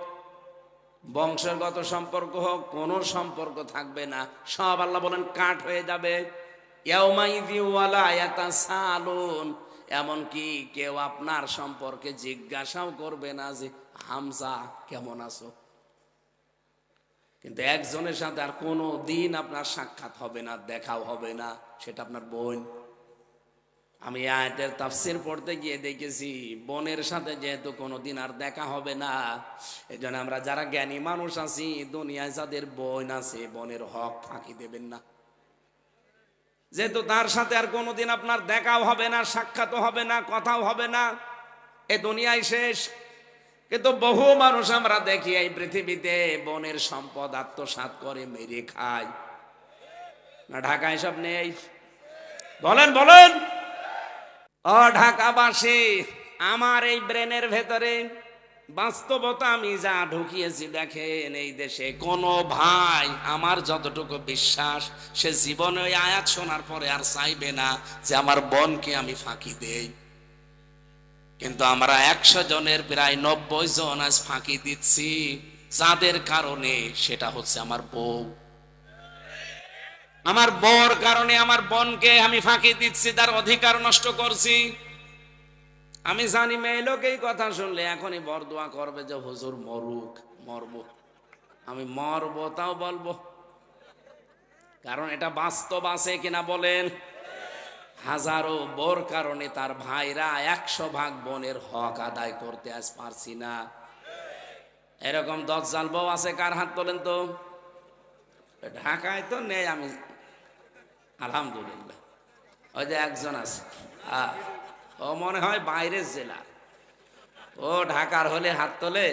A: বংশগত সম্পর্ক হোক, কোন সম্পর্ক থাকবে না, সব আল্লাহ বলেন কাট হয়ে যাবে। ইয়াউমাইযি ওয়ালা ইয়াতাসালুন, এমনকি কেউ আপনার সম্পর্কে জিজ্ঞাসাও করবে না যে হামজা কেমন আছো। কিন্তু একজনের সাথে আর কোনো দিন আপনার সাক্ষাৎ হবে না, দেখাও হবে না, সেটা আপনার বোন। আমি আয়াতের তাফসীর পড়তে গিয়ে দেখেছি বোনের সাথে যেহেতু কোনোদিন আর দেখা হবে না, এজন্য আমরা যারা জ্ঞানী মানুষ আছি, দুনিয়ায় যাদের বোন আছে, বোনের হক ফাঁকি দেবেন না। যেহেতু তার সাথে আর কোনোদিন আপনার দেখাও হবে না, সাক্ষাৎও হবে না, কথাও হবে না, এ দুনিয়ায় শেষ। কিন্তু বহু মানুষ আমরা দেখি এই পৃথিবীতে বোনের সম্পদ আত্মসাৎ করে মেরে খায় না। ঢাকায় সব নেই? বলেন বলেন। ও ঢাকাবাসী, আমার এই ব্রেনের ভেতরে বাস্তবতা আমি যা ঢুকিয়েছি দেখেন, এই দেশে কোনো ভাই আমার যতটুকু বিশ্বাস, সে জীবনে ওই আয়াত শোনার পরে আর চাইবে না যে আমার বোনকে আমি ফাঁকি দেই। কিন্তু আমরা 100 জনের প্রায় 90 জন আজ ফাঁকি দিচ্ছি, যাদের কারণে, সেটা হচ্ছে আমার বউ। আমার বউর কারণে আমার বোনকে আমি ফাঁকি দিচ্ছি, তার অধিকার নষ্ট করছি। আমি জানি মেয়ে লোক এই কথা শুনলে এখনই বরদোয়া করবে যে হুজুর মরুক, মরব। আমি মরব তাও বলবো, কারণ এটা বাস্তব আছে কিনা বলেন। হাজারো বোর কারণে তার ভাইরা 100 ভাগ বোনের হক আদায় করতে আজ পারছি না। এরকম দজ্জাল বউ আছে কার হাত তোলেন তো? ঢাকায় তো নেই, আমি আলহামদুলিল্লাহ। ওই যে একজন আছে, ও মনে হয় বাইরের জেলা, ও ঢাকার হলে হাত তোলে।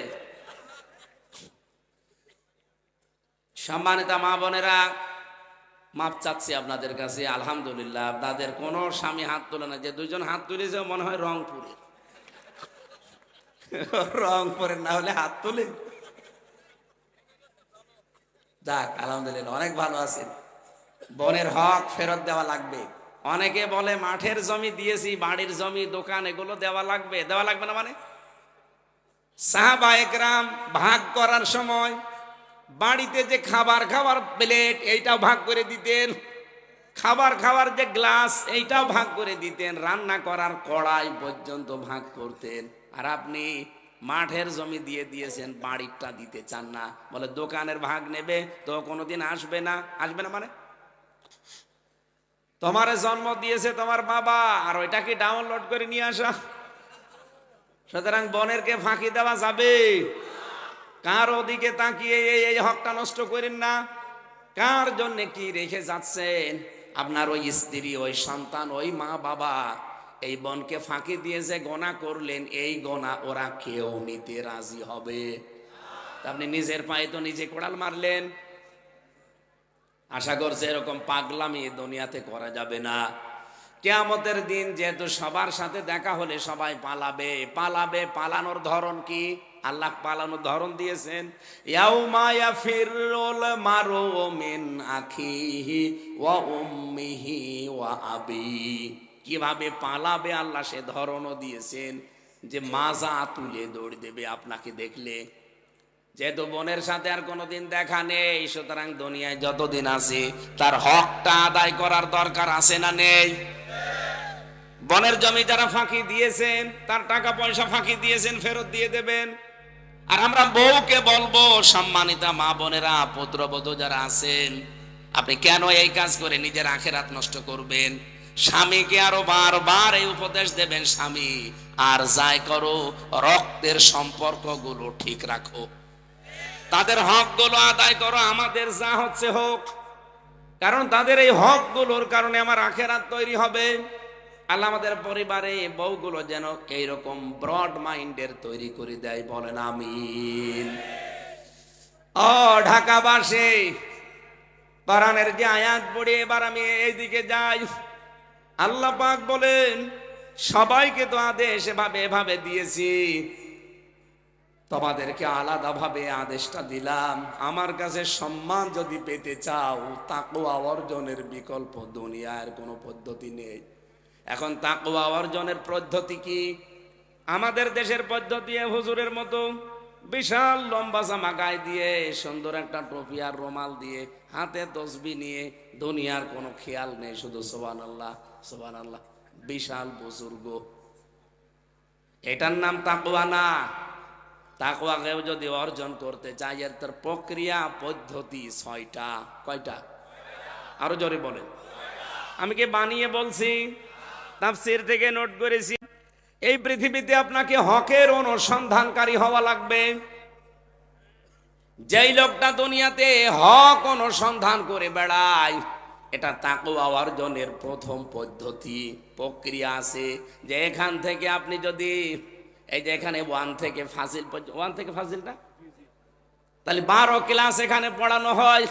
A: সম্মানিত মা বোনেরা, মাপ চাচ্ছি আপনাদের কাছে, আলহামদুলিল্লাহ আপনাদের কোন স্বামী হাত তোলে না। যে 2 জন হাত তুলেছে মনে হয় রংপুরের, রংপুরের না হলে হাত তোলে। যাক আলহামদুলিল্লাহ, অনেক ভালো আছেন। বোনের হক ফেরত দেওয়া লাগবে। অনেকে বলে মাঠের জমি দিয়েছি, বাড়ির জমি, দোকান, এগুলো দেওয়া লাগবে। দেওয়া লাগবে না মানে? সাহাবায়ে কেরাম ভাগ করার সময় বাড়িতে যে খাবার খাওয়ার প্লেট এইটাও ভাগ করে দিতেন, খাবার খাওয়ার যে গ্লাস এইটাও ভাগ করে দিতেন, রান্না করার কড়াই পর্যন্ত ভাগ করতেন। আর আপনি মাঠের জমি দিয়ে দিয়েছেন, বাড়িটা দিতে চান না, বলে দোকানের ভাগ নেবে, তো কোনোদিন আসবে না। আসবে না মানে তোমার জন্ম দিয়েছে তোমার বাবা, আর ওইটাকে ডাউনলোড করে নিয়ে আসা। সুতরাং বনেরকে ফাঁকি দেওয়া যাবে? কার ওদিকে তাকিয়ে এই হকটা নষ্ট করেন না। কার জন্য কি রেখে যাচ্ছেন? আপনার ওই স্ত্রী, ওই সন্তান, ওই মা বাবা এই বনকে ফাঁকি দিয়ে যে গোনা করলেন, এই গোনা ওরা কেউ নিতে রাজি হবে? আপনি নিজের পায়ে তো নিজে কোড়াল মারলেন। আশা করছে এরকম পাগলামি দুনিয়াতে করা যাবে না। কিয়ামতের দিন যেহেতু সবার সাথে দেখা হলে সবাই পালাবে। পালাবে, পালানোর ধরন কি? আল্লাহ পালানোর ধরন দিয়েছেন, ইয়াউমা ইয়াফিরুল মারু মিন আখিহি ওয়া উম্মিহি ওয়া আবি। কিভাবে পালাবে আল্লাহ সে ধরনও দিয়েছেন, যে মাজা তুলে দৌড় দেবে আপনাকে দেখলে। যেহেতু বোনের সাথে আর কোনোদিন দেখা নেই, সুতরাং দুনিয়ায় যতদিন আছে তার হকটা আদায় করার দরকার আছে না নেই? বনের জমি যারা ফাঁকি দিয়েছেন, তার টাকা পয়সা ফাঁকি দিয়েছেন, ফেরত দিয়ে দেবেন। আর আমরা বউকে বলবো, সম্মানিতা মা বোনেরা, পুত্রবধূ যারা আছেন, আপনি কেন এই কাজ করে নিজের আখেরাত নষ্ট করবেন? স্বামীকে আরো বারবার এই উপদেশ দেবেন, স্বামী আর যাই করো রক্তের সম্পর্কগুলো ঠিক রাখো, তাদের হকগুলো আদায় করো, আমাদের যা হচ্ছে হোক। কারণ তাদের এই হকগুলোর কারণে আমার আখেরাত তৈরি হবে। আল্লাহ আমাদের পরিবারে বউগুলো যেন এইরকম ব্রড মাইন্ডের তৈরি করে দেয়, বলেন আমিন। ও ঢাকাবাসী, কোরআনের যে আয়াত পড়ি, এবার আমি এইদিকে যাই। আল্লাহ পাক বলেন, সবাইকে তো আদেশ এভাবে দিয়েছি, তোমাদেরকে আলাদাভাবে আদেশটা দিলাম। আমার কাছে সম্মান যদি পেতে চাও, তাকওয়া অর্জনের বিকল্প দুনিয়ার কোনো পদ্ধতি নেই। এখন তাকওয়া অর্জনের পদ্ধতি কি? আমাদের দেশের পদ্ধতি হুজুরের মতো বিশাল লম্বা জামা গায়ে দিয়ে, সুন্দর একটা টুপি আর রুমাল দিয়ে, হাতে তসবিহ নিয়ে, দুনিয়ার কোনো খেয়াল নেই, শুধু সুবহানাল্লাহ সুবহানাল্লাহ, বিশাল বুজুর্গ। এটার নাম তাকওয়া না। তাকওয়া কেউ যদি অর্জন করতে চায়, এর তার প্রক্রিয়া পদ্ধতি ৬টা। কয়টা? আরো জোরে বলেন। আমি কি বানিয়ে বলছি? তাফসীর থেকে নোট করেছি। এই পৃথিবীতে আপনাকে হকের অনুসন্ধানকারী হওয়া লাগবে। যেই লোকটা দুনিয়াতে হক অনুসন্ধান করে বেড়ায়, এটা তাকওয়া অর্জনের প্রথম পদ্ধতি, প্রক্রিয়া আছে। যে এখান থেকে আপনি যদি, এই যে এখানে 1 থেকে ফাজিল, 1 থেকে ফাজিল না, তাহলে 12 ক্লাস এখানে পড়ানো হয়।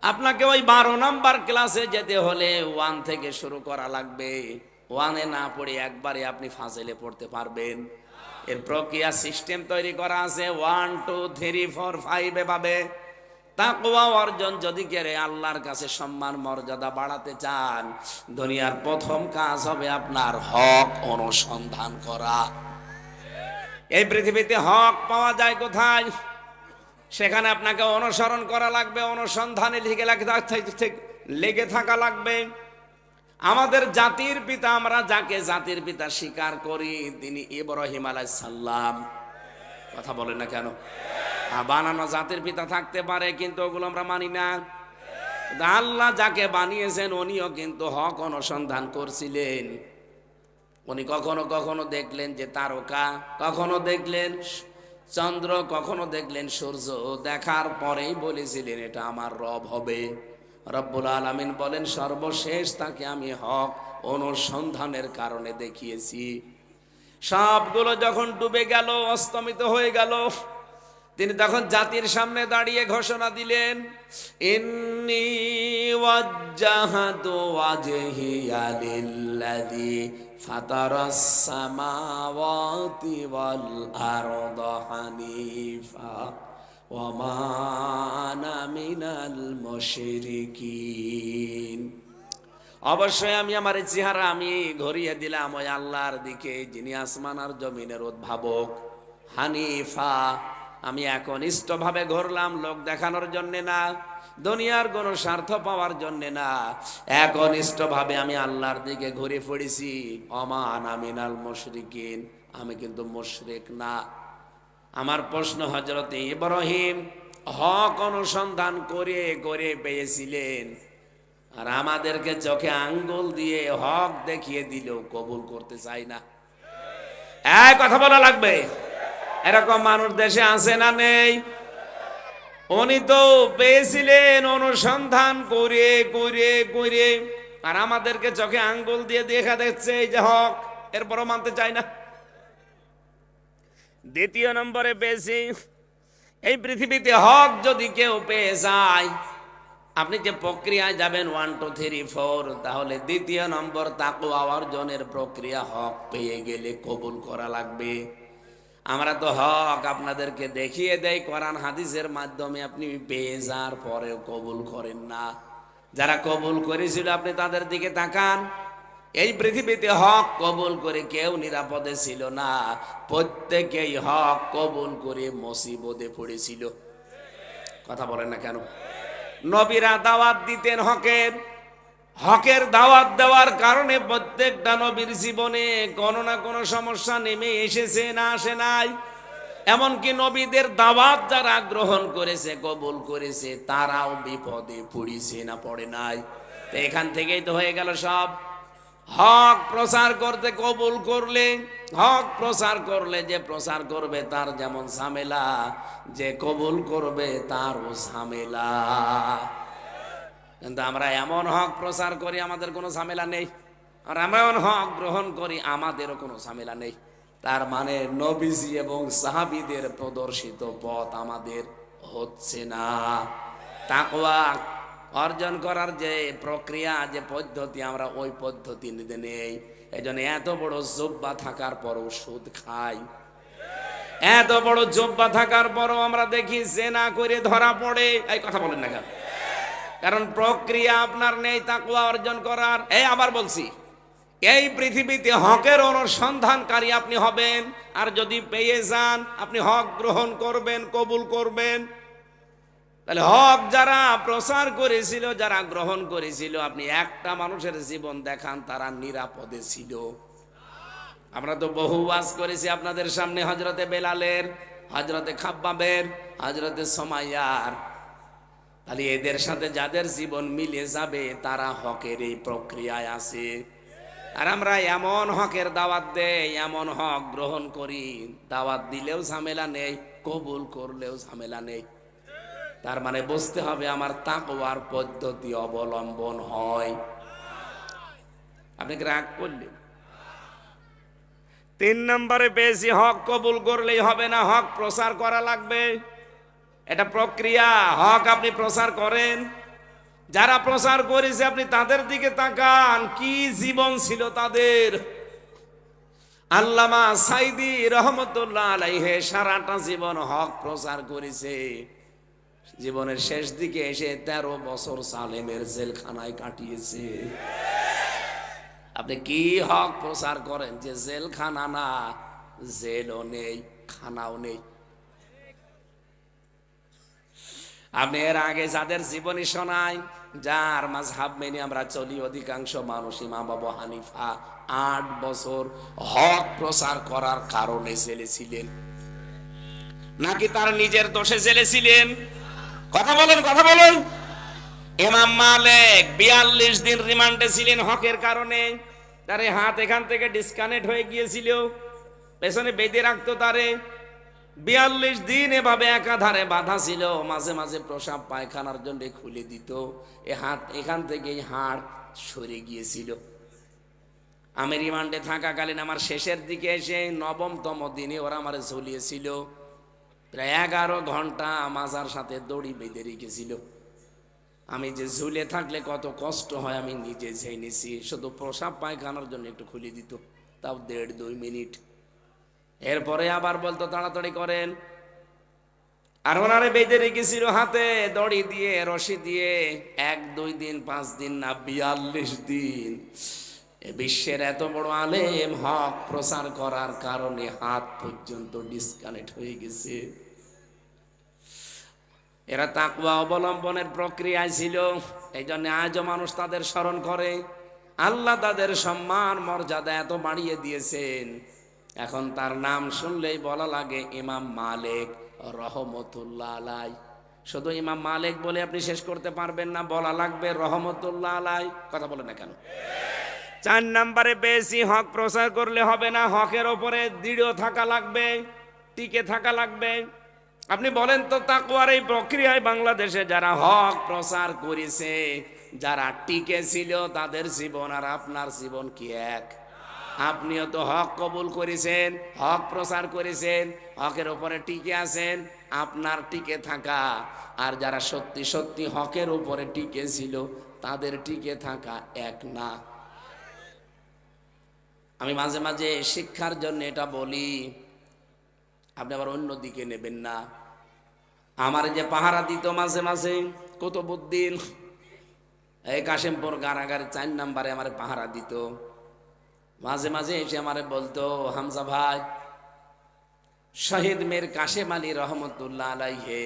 A: আপনাকে ওই 12 নাম্বার ক্লাসে যেতে হলে 1 থেকে শুরু করা লাগবে। 1-এ না পড়ে একবারে আপনি ফাজিলে পড়তে পারবেন। এর প্রক্রিয়া সিস্টেম তৈরি করা আছে, 1 2 3 4 5 এভাবে। তাকওয়া অর্জন যদি করে আল্লাহর কাছে সম্মান মর্যাদা বাড়াতে চান, দুনিয়ার প্রথম কাজ হবে আপনার হক অনুসন্ধান করা। এই পৃথিবীতে হক পাওয়া যায় কোথায়? সেখানে আপনাকে অনুসরণ করা লাগবে, অনুসন্ধানে লেগে থাকা লাগবে। আমাদের জাতির পিতা, আমরা যাকে জাতির পিতা স্বীকার করি, তিনি ইব্রাহিম আলাইহিস সালাম। কথা বলেন না কেন? বানানো জাতির পিতা থাকতে পারে, কিন্তু ওগুলো আমরা মানি না। আল্লাহ যাকে বানিয়েছেন উনিও কিন্তু হক অনুসন্ধান করছিলেন। উনি কখনো কখনো দেখলেন যে তারকা, কখনো দেখলেন চন্দ্র, কখনো দেখলেন সূর্য। দেখার পরেই বলেছিলেন এটা আমার রব হবে। রব্বুল আলামিন বলেন, সর্বশেষ তাকে আমি হক অনুসন্ধানের কারণে দেখিয়েছি। সবগুলো যখন ডুবে গেল, অস্তমিত হয়ে গেল, তিনি তখন জাতির সামনে দাঁড়িয়ে ঘোষণা দিলেন, ইন্নী ওয়াজ্জাহাতু ওয়াজহিয়া লিল্লাযী ফাতারাস সামাওয়াতি ওয়াল আরদা হানিফা ওয়া মা আনা মিনাল মুশরিকিন। অবশ্যই আমি আমার চেহারা আমি ঘুরিয়ে দিলাম ওই আল্লাহর দিকে, যিনি আসমান আর জমিনের উদ্ভাবক। হানিফা, আমি একনিষ্ঠভাবে ঘুরলাম, লোক দেখানোর জন্য না, দুনিয়ার কোনো স্বার্থ পাওয়ার জন্য না, একনিষ্ঠভাবে আমি আল্লাহর দিকে ঘুরে পড়েছি। ওমা আনা মিনাল মুশরিকিন, আমি কিন্তু মুশরিক না। আমার প্রশ্ন, হযরত ইব্রাহিম হক অনুসন্ধান করে করে পেয়েছিলেন, আর আমাদেরকে চোখে আঙ্গুল দিয়ে হক দেখিয়ে দিলেও কবুল করতে চাই না। এই কথা বলা লাগবে। এরকম মানুষ দেশে আছে না নেই? উনি তো পেয়েছিলেন অনুসন্ধান করে করে করে, আর আমাদেরকে চোখে আঙ্গুল দিয়ে দেখা দিচ্ছে এই যে হক, এরপরও মানতে চাই না। দ্বিতীয় নম্বরে পেয়েছি, এই পৃথিবীতে হক যদি কেউ পেয়ে যায়, আপনি যে প্রক্রিয়ায় যাবেন 1 2 3 4, তাহলে দ্বিতীয় নম্বর তাকওয়া অর্জনের প্রক্রিয়া হক পেয়ে গেলে কবুল করা লাগবে। আমরা তো হক আপনাদেরকে দেখিয়ে দেই কোরআন হাদিসের মাধ্যমে, আপনি পেয়ে যাওয়ার পরেও কবুল করেন না। যারা কবুল করেছিল আপনি তাদের দিকে তাকান। এই পৃথিবীতে হক কবুল করে কেউ নিরাপদে ছিল না, প্রত্যেকেই হক কবুল করে মুসিবতে পড়েছিল। কথা বলেন না কেন? নবীরা দাওয়াত দিতেন হকের, হকের দাওয়াত দেওয়ার কারণে প্রত্যেকটা নবীর জীবনে কোনো না কোনো সমস্যা নেমে এসেছে, না আসে নাই? এমনকি নবীদের দাওয়াত যারা গ্রহণ করেছে, কবুল করেছে, তারাও বিপদে পড়েছে, না পড়ে নাই? তো এখান থেকেই তো হয়ে গেল সব। হক প্রচার করতে কবুল করলে, হক প্রচার করলে যে প্রচার করবে তার যেমন ঝামেলা, যে কবুল করবে তারও ঝামেলা। কিন্তু আমরা এমন হক প্রচার করি আমাদের কোনো ঝামেলা নেই, আর আমরা এমন হক গ্রহণ করি আমাদেরও কোনো ঝামেলা নেই। তার মানে নবীজি এবং সাহাবীদের প্রদর্শিত পথ আমাদের হচ্ছে না। তাকওয়া অর্জন করার যে প্রক্রিয়া, যে পদ্ধতি, আমরা ওই পদ্ধতি নিতে নেই। এই জন্য এত বড় জব্বা থাকার পরও সুদ খাই, এত বড় জব্বা থাকার পরও আমরা দেখি জেনা করে ধরা পড়ে। এই কথা বলেন না কেন? কারণ প্রক্রিয়া আপনার নেই তাকওয়া অর্জন করার। এই আবার বলছি, এই পৃথিবীতে হকের অনুসন্ধানকারী আপনি হবেন, আর যদি পেয়ে যান আপনি হক গ্রহণ করবেন, কবুল করবেন। তাহলে হক যারা প্রচার করেছিল, যারা গ্রহণ করেছিল, আপনি একটা মানুষের জীবন দেখান তারা নিরাপদে ছিল। আমরা তো বহু ওয়াজ করেছি আপনাদের সামনে, হযরতে বেলালের, হযরতে খাব্বাবের, হযরতে সুমাইয়ার। তাহলে এদের সাথে যাদের জীবন মিলে যাবে তারা হকের এই প্রক্রিয়ায় আছে। আর আমরা এমন হকের দাওয়াত দেই, এমন হক গ্রহণ করি, দাওয়াত দিলেও ঝামেলা নেই, কবুল করলেও ঝামেলা নেই। তার মানে বুঝতে হবে আমার তাকওয়ার পদ্ধতি অবলম্বন হয়। আপনি কি রাগ করলেন? 3 নম্বরে পেয়েছি, হক কবুল করলেই হবে না, হক প্রচার করা লাগবে। এটা প্রক্রিয়া। হক আপনি প্রচার করেন, যারা প্রচার করেছে আপনি তাদের দিকে তাকান, কি জীবন ছিল তাদের। আল্লামা সাইদি রহমতুল্লাহ আলাইহি সারাটা জীবন হক প্রচার করেছে। জীবনের শেষ দিকে এসে 13 বছর সালেমের জেলখানায় কাটিয়েছে। আপনি কি হক প্রচার করেন যে জেলখানা না, জেলও নেই, খানাও নেই? আপনি এর আগে যাদের জীবনী শোনায়, যার মাযহাব মেনে আমরা চলি, অধিকাংশ মানুষ, ইমাম আবু হানিফা 8 বছর হক প্রচার করার কারণে জেলে ছিলেন, নাকি তার নিজের দোষে জেলে ছিলেন? কথা বলেন, কথা বলেন। ইমাম মালিক 42 দিন রিমান্ডে ছিলেন হকের কারণে। তার হাত এখান থেকে ডিসকানেক্ট হয়ে গিয়েছিল, পেছনে বেঁধে রাখতো তারে। 42 দিন এভাবে একাধারে বাধা ছিল, মাঝে মাঝে প্রসাব পায়খানার জন্য খুলে দিত। এ হাত এখান থেকে হাড় সরে গিয়েছিল। আমি রিমান্ডে থাকাকালীন আমার শেষের দিকে এসে 9তম দিনে ওরা আমার ঝুলিয়েছিল। প্রায় 11 ঘন্টা মাজার সাথে দড়ি বেঁধে রেখেছিল। আমি যে ঝুলে থাকলে কত কষ্ট হয় আমি নিজে জেনেছি। শুধু প্রসাব পায়খানার জন্য একটু খুলে দিত, তাও 1.5-2 মিনিট। এরপরে আবার বলতো তাড়াতাড়ি করেন। আর ওনারে বেঁধে রেখেছিল হাতে দড়ি দিয়ে, রশি দিয়ে। 1-2 দিন, 5 দিন না, 42 দিন। বিশ্বের এত বড় আলেম হক প্রচার করার কারণে হাত পর্যন্ত ডিসকানেক্ট হয়ে গেছে। এরা তাকওয়া অবলম্বনের প্রক্রিয়ায় ছিল, এই জন্য আজও মানুষ তাদের স্মরণ করে। আল্লাহ তাদের সম্মান মর্যাদা এত বাড়িয়ে দিয়েছেন। এখন তার নাম শুনলেই বলা লাগে ইমাম মালিক রহমতুল্লাহ আলাই। শুধু ইমাম মালিক বলে আপনি শেষ করতে পারবেন না, বলা লাগবে রহমতুল্লাহ আলাই। কথা বলে না কেন? 4 নম্বরে বেশি হক প্রচার করলে হবে না, হকের ওপরে দৃঢ় থাকা লাগবে, টিকে থাকা লাগবে। আপনি বলেন তো, তাকওয়ার এই প্রক্রিয়ায় বাংলাদেশে যারা হক প্রচার করেছে, যারা টিকে ছিল, তাদের জীবন আর আপনার জীবন কি এক? আপনিও তো হক কবুল করেছেন, হক প্রচার করেছেন, হকের উপরে টিকে আছেন। আপনার টিকে থাকা আর যারা সত্যি সত্যি হকের উপরে টিকে ছিল, তাদের টিকে থাকা এক না। আমি মাঝে মাঝে শিক্ষার জন্য এটা বলি, আপনি আবার অন্য দিকে নেবেন না। আমার যে পাহারা দিত মাঝে মাঝে কুতুবউদ্দিন, এই কাশিমপুর কারাগারে 4 নম্বরে আমার পাহারা দিত। মাঝে মাঝে এসে আমারে বলতো, হামজা ভাই, শহীদ মীর কাশেম আলী রহমতুল্লাহ আলাইহে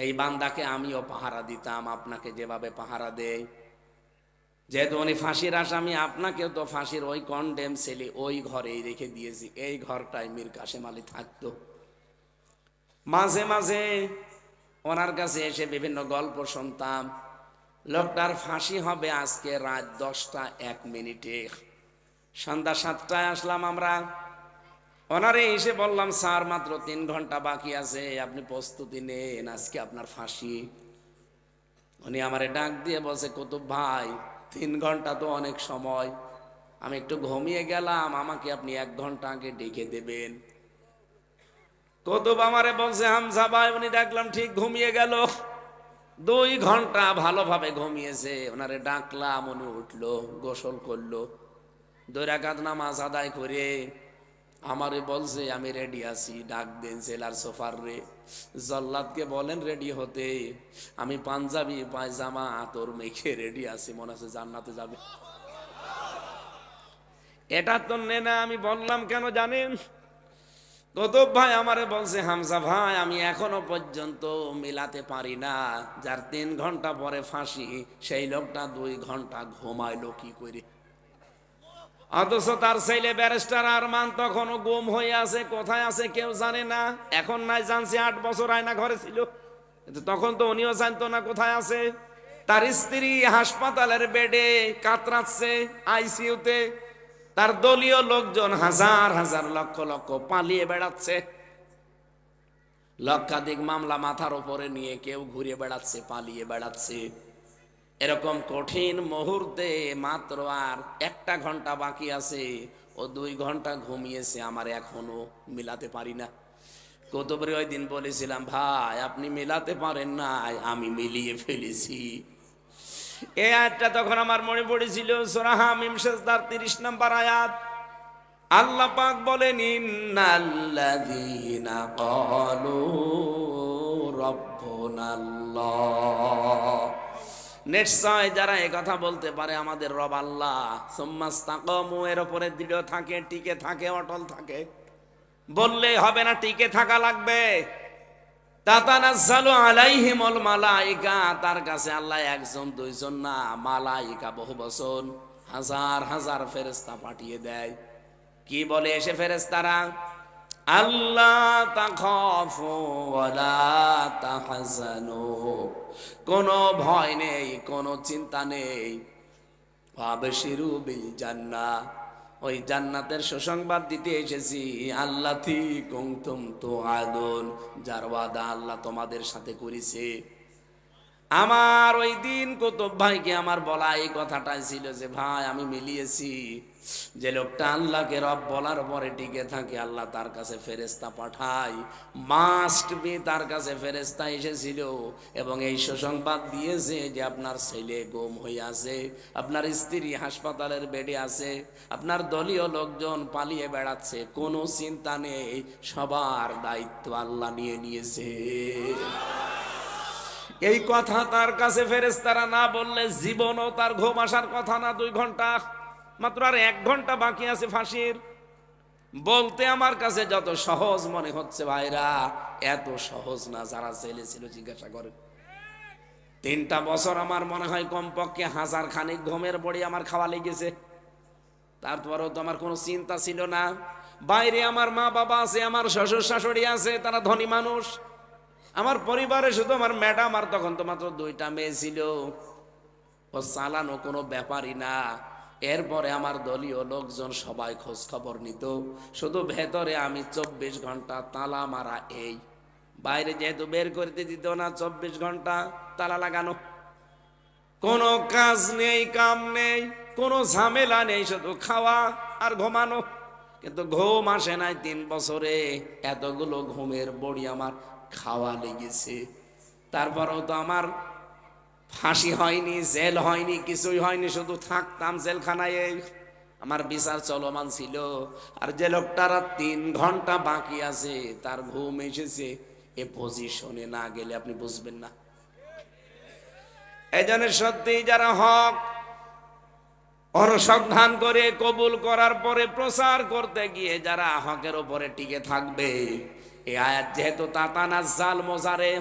A: এই বান্দাকে আমিও পাহারা দিতাম, আপনাকে যেভাবে পাহারা দেয়। যেহেতু উনি ফাঁসির আসামি, আপনাকেও তো ফাঁসির ওই কন্ডেম সেলে ওই ঘরেই রেখে দিয়েছি। এই ঘরটায় মীর কাশেম আলী থাকতো। মাঝে মাঝে ওনার কাছে এসে বিভিন্ন গল্প শুনতাম। লোকটার ফাঁসি হবে আজকে রাত 10টা 1 মিনিটে। সন্ধ্যা 7টায় আসলাম আমরা, ওনারে এসে বললাম, স্যার মাত্র 3 ঘন্টা বাকি আছে, আপনি প্রস্তুতি নেন, আজকে আপনার ফাঁসি। উনি আমারে ডাক দিয়ে বলছে, কুতুব ভাই, 3 ঘন্টা তো অনেক সময়, আমি একটু ঘুমিয়ে গেলাম, আমাকে আপনি 1 ঘন্টা আগে ডেকে দেবেন। কুতুব আমারে বলছে, হামজা ভাই, উনি ডাকলাম ঠিক ঘুমিয়ে গেল। 2 ঘন্টা ভালোভাবে ঘুমিয়েছে। ওনারে ডাকলাম, উনি উঠলো, গোসল করলো, 2 রাকাত নামাজ আদায় করে আমারে বলছে, আমি রেডি আছি, ডাক দেন জেলার সোফার রে, জল্লাদকে বলেন রেডি হতে, আমি পাঞ্জাবি পায়জামা তোর মেখে রেডি আছি, মনে হচ্ছে জান্নাতে যাবে। এটা তো নেনা। আমি বললাম, কেন জানেন? কুতুব ভাই আমারে বলছে, হামজা ভাই, আমি এখনো পর্যন্ত মিলাতে পারি না, যার 3 ঘন্টা পরে ফাঁসি, সেই লোকটা 2 ঘন্টা ঘুমাইলো কি করে? অথচ তার ছেলে ব্যারিস্টার আরমান তখনও গুম হয়ে আছে, কোথায় আছে কেউ জানে না। এখন নাই জানছি, 8 বছর আয়না ঘরে ছিল, কিন্তু তখন তো উনিও জানতো না কোথায় আছে। তার স্ত্রী হাসপাতালের বেডে কাতরাচ্ছে, আইসিইউতে। তার দলীয় লোকজন হাজার হাজার লক্ষ লক্ষ পালিয়ে বেড়াচ্ছে। লক্ষাধিক মামলা মাথার উপরে নিয়ে কেউ ঘুরে বেড়াচ্ছে, পালিয়ে বেড়াচ্ছে। এরকম কঠিন মুহূর্তে মাত্র আর 1টা ঘন্টা বাকি আছে, ও 2 ঘন্টা ঘুমিয়েছে, আমার এখনো মিলাতে পারি না। কুতুবরে ওই দিন বলেছিলাম, ভাই আপনি মিলাতে পারেন না, আমি মিলিয়ে ফেলেছি। এই আয়াতটা তখন আমার মনে পড়েছিল, সূরা হামিম সেজদার 30 নম্বর আয়াত। আল্লাহ পাক বলেন, ইন্নাল্লাযীনা ক্বালু রাব্বুনাল্লাহ, নিশ্চয় যারা এই কথা বলতে পারে আমাদের রব আল্লাহ, সুম্মাস্তাকামু, এর উপরে দৃঢ় থাকে, টিকে থাকে, অটল থাকে। বললেই হবে না, টিকে থাকা লাগবে। তাতানাজ্জালু আলাইহিমুল মালাইকা, তার কাছে আল্লাহ 1 জন 2 জন না, মালাইকা বহু বচন, হাজার হাজার ফেরেশতা পাঠিয়ে দেয়। কি বলে এসে ফেরেশতারা? আল্লাহ তাখাফু ওয়ালা তাহজানু, কোনো ভয় নেই, কোনো চিন্তা নেই। ফাবশিরু বিল জান্নাহ, ওই জান্নাতের সুসংবাদ দিতে এসেছি। আল্লাতি কুনতুম তুআদুন, যার ওয়াদা আল্লাহ তোমাদের সাথে করেছে। আমার ওই দিন কুতুব ভাইকে আমার বলা এই কথাটাই ছিল যে, ভাই আমি মিলিয়েছি, যে লোকটা আল্লাহকে রব বলার পরে টিকে থাকে, আল্লাহ তার কাছে ফেরেশতা পাঠায়। মাস্ট বি তার কাছে ফেরেশতা এসেছিল এবং এই সুসংবাদ দিয়েছে যে আপনার ছেলে গুম হয়ে আছে, আপনার স্ত্রী হাসপাতালের বেডে আছে, আপনার দলীয় লোকজন পালিয়ে বেড়াচ্ছে, কোনো চিন্তা নেই, সবার দায়িত্ব আল্লাহ নিয়ে নিয়েছে। এই কথা তার কাছে ফেরেশতারা না বললে জীবনও তার ঘুম আসার কথা না। 2 ঘন্টা মাত্র, আর 1 ঘন্টা বাকি আছে ফাঁসির। বলতে আমার কাছে যত সহজ মনে হচ্ছে ভাইরা, এত সহজ না। যারা জেলে ছিল জিজ্ঞাসা করেন। 3টা বছর আমার মনে হয় কমপক্ষে 1000 খানিক ঘুমের বড়ি আমার খাওয়া লেগেছে। তারপরেও তো আমার কোনো চিন্তা ছিল না। বাইরে আমার মা বাবা আছে, আমার শ্বশুর শাশুড়ি আছে, তারা ধনী মানুষ। আমার পরিবারে শুধু আমার ম্যাডাম, আর তখন তো মাত্র 2টা মেয়ে ছিল। ও চালানো কোনো ব্যাপারই না। এরপরে আমার দলীয় লোকজন সবাই খোঁজ খবর নিত। শুধু ভেতরে আমি 24 ঘন্টা তালা মারা। এই বাইরে যেহেতু বের করতে দিত না, 24 ঘন্টা তালা লাগানো। কোনো কাজ নেই, কাম নেই, কোনো ঝামেলা নেই, শুধু খাওয়া আর ঘুমানো। কিন্তু ঘুম আসে নাই 3 বছরে। এতগুলো ঘুমের বড়ি আমার খাওয়া লেগেছে। তারপরেও তো আমার ফাঁসি হয়নি, জেল হয়নি, কিছুই হয়নি, শুধু থাকতাম জেলখানায়। আমার বিচার চলমান ছিল। আর যে লোকটার 3 ঘন্টা বাকি আছে, তার ঘুম এসেছে। এ পজিশনে না গেলে আপনি বুঝবেন না। এই জন্য সত্যি যারা হক অনুসন্ধান করে কবুল করার পরে প্রচার করতে গিয়ে যারা হকের উপরে টিকে থাকবে, এই আয়াত যেহেতু তাতানাজ্জাল মোজারে,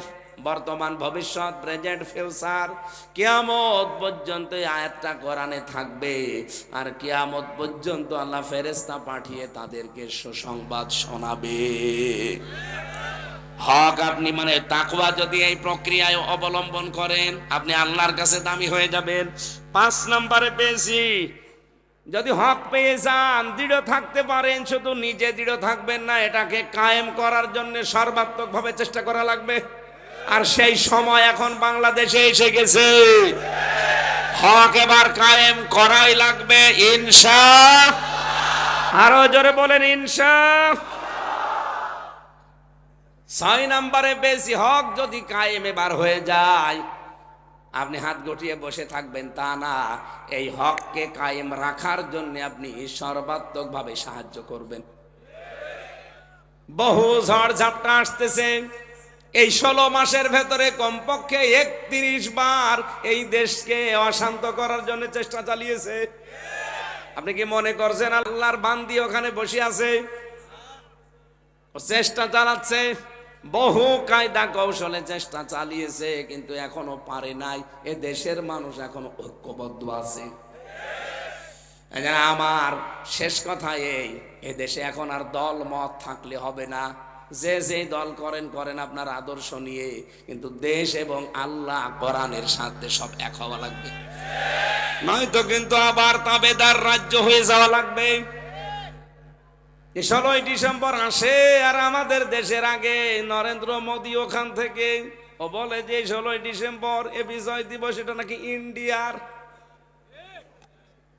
A: বর্তমান ভবিষ্যৎ, প্রেজেন্ট ফিউচার, কিয়ামত পর্যন্ত এই আয়াতটা কোরআনে থাকবে। আর কিয়ামত পর্যন্ত আল্লাহ ফেরেশতা পাঠিয়ে তাদেরকে সুসংবাদ শোনাবে। হক আপনি মানে তাকওয়া যদি এই প্রক্রিয়ায় অবলম্বন করেন, আপনি আল্লাহর কাছে দামি হয়ে যাবেন। 5 নম্বরে পেয়েছি, যদি হক পেয়ে যান, দৃঢ় থাকতে পারেন। শুধু নিজে দৃঢ় থাকবেন না, এটাকে কায়েম করার জন্য সর্বাত্মকভাবে চেষ্টা করা লাগবে। আর সেই সময় এখন বাংলাদেশে এসে গেছে। হক এবার কায়েম করাই লাগবে, ইনশাআল্লাহ। আরো জোরে বলেন ইনশাআল্লাহ। 6 নম্বরে বেশি, হক যদি কায়েম এবার হয়ে যায়, আপনি হাত গুটিয়ে বসে থাকবেন তা না। এই হককে কায়েম রাখার জন্য আপনি সর্বাত্মকভাবে সাহায্য করবেন। বহু ঝড় ঝাপটা আসতেছে। এই 16 মাসের ভেতরে কমপক্ষে 31 বার এই দেশকে অশান্ত করার জন্য চেষ্টা চালিয়েছে। আপনি কি মনে করছেন আল্লাহর বান্দি ওখানে বসে আছে? চেষ্টা চালাচ্ছে, বহু কায়দা কৌশলে চেষ্টা চালিয়েছে, কিন্তু এখনো পারে নাই। এ দেশের মানুষ এখনো ঐক্যবদ্ধ আছে। আমার শেষ কথা এই, এ দেশে এখন আর দল মত থাকলে হবে না। যে যে দল করেন করেন আপনার আদর্শ নিয়ে, কিন্তু দেশ এবং আল্লাহ কোরআনের সাথে সব এক হওয়া লাগবে। নয়তো কিন্তু আবার তাবেদার রাজ্য হয়ে যাওয়া লাগবে। 16ই ডিসেম্বর আসে, আর আমাদের দেশের আগে নরেন্দ্র মোদী ওখান থেকে ও বলে যে 16ই ডিসেম্বর এ বিজয় দিবস, এটা নাকি ইন্ডিয়ার।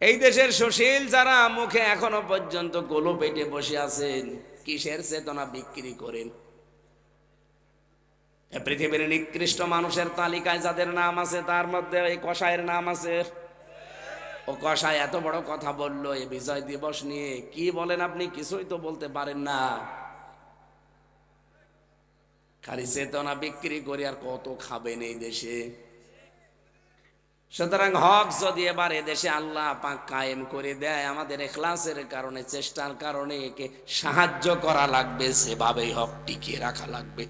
A: এই দেশের সুশীল যারা মুখে এখনো পর্যন্ত গোলো পেটে বসে আছেন, কিসের চেতনা বিক্রি করেন? পৃথিবীর নিকৃষ্ট মানুষের তালিকায় যাদের নাম আছে, তার মধ্যে এই কসাইয়ের নাম আছে। ও কসাই এত বড় কথা বলল এই বিজয় দিবস নিয়ে, কি বলেন আপনি? কিছুই তো বলতে পারেন না। খালি চেতনা বিক্রি করে আর কত খাবেন এই দেশে? সুতরাং হক যদি এবার এদেশে আল্লাহ পাক কায়েম করে দেয়, আমাদের ইখলাসের কারণে, চেষ্টার কারণে একে সাহায্য করা লাগবে, সেভাবেই হক টিকিয়ে রাখা লাগবে।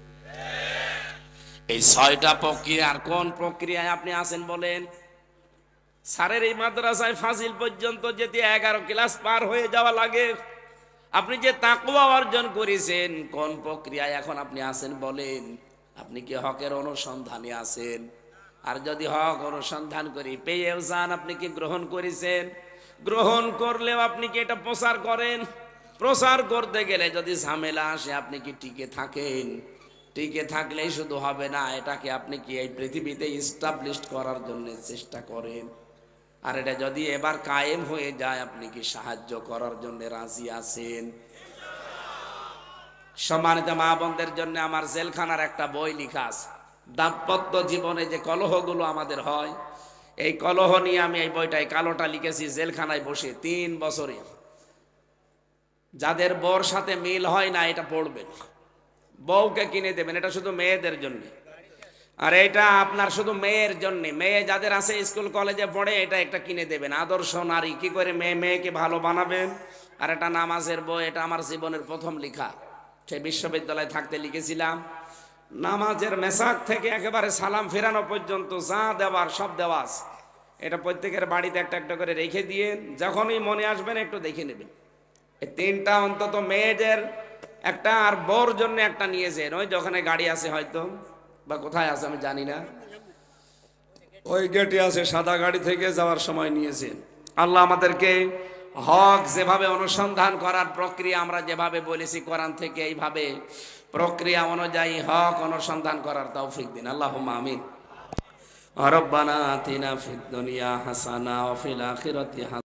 A: এই 6টা প্রক্রিয়া। আর কোন প্রক্রিয়ায় আপনি আছেন বলেন? স্যারের এই মাদ্রাসায় ফাজিল পর্যন্ত যেতে 11 ক্লাস পার হয়ে যাওয়া লাগে। আপনি যে তাকওয়া অর্জন করেছেন, কোন প্রক্রিয়ায় এখন আপনি আছেন বলেন? আপনি কি হকের অনুসন্ধানে আছেন? আর যদি হক অনুসন্ধান করি পেয়েও যান, আপনি কি গ্রহণ করেছেন? গ্রহণ করলেও আপনি কি এটা প্রচার করেন? প্রচার করতে গেলে যদি ঝামেলা আসে, আপনি কি টিকে থাকেন? টিকে থাকলেই শুধু হবে না, এটাকে আপনি কি এই পৃথিবীতে ইস্টাবলিশ করার জন্য চেষ্টা করেন? আর এটা যদি এবার কায়েম হয়ে যায়, আপনি কি সাহায্য করার জন্য রাজি আছেন? সম্মানিত মা বোনদের জন্য আমার জেলখানার একটা বই লেখা আছে। দাম্পত্য জীবনে যে কলহগুলো আমাদের হয়, এই কলহ নিয়ে আমি এই বইটায় কালোটা লিখেছি। জেলখানায় বসে 3 বছরে যাদের বউর সাথে মিল হয় না, এটা পড়বেন, বউকে কিনে দেবেন। এটা শুধু মেয়েদের জন্য, আর এটা আপনার শুধু মেয়ের জন্য। মেয়ে যাদের আছে স্কুল কলেজে পড়ে, এটা একটা কিনে দেবেন। আদর্শ নারী, কি করে মেয়েকে ভালো বানাবেন। আর এটা নামাজের বই, এটা আমার জীবনের প্রথম লেখা। সেই বিশ্ববিদ্যালয়ে থাকতে লিখেছিলাম। নামাজের মেসাক থেকে একেবারে সালাম ফেরানো পর্যন্ত যা দেওয়ার সব দেওয়া আছে। এটা প্রত্যেকের বাড়িতে একটা একটা করে রেখে দিয়ে, যখনই মনে আসবেন একটু দেখে নেবেন। এই তিনটা অন্তত মেয়েদের একটা, আর বোর জন্য একটা নিয়েছেন, ওই যখন গাড়ি আছে হয়তো, বা কোথায় আছে আমি জানি না, ওই গেটে আছে, সাদা গাড়ি থেকে যাওয়ার সময় নিয়েছেন। আল্লাহ আমাদেরকে হক যেভাবে অনুসন্ধান করার প্রক্রিয়া আমরা যেভাবে বলেছি কোরআন থেকে, এইভাবে প্রক্রিয়া অনুযায়ী হক অনুসন্ধান করার তৌফিক দিন, আল্লাহুম্মা আমিন। রব্বানা আতিনা ফিদ দুনিয়া হাসানা ওয়া ফিল আখিরাতি হাসানা।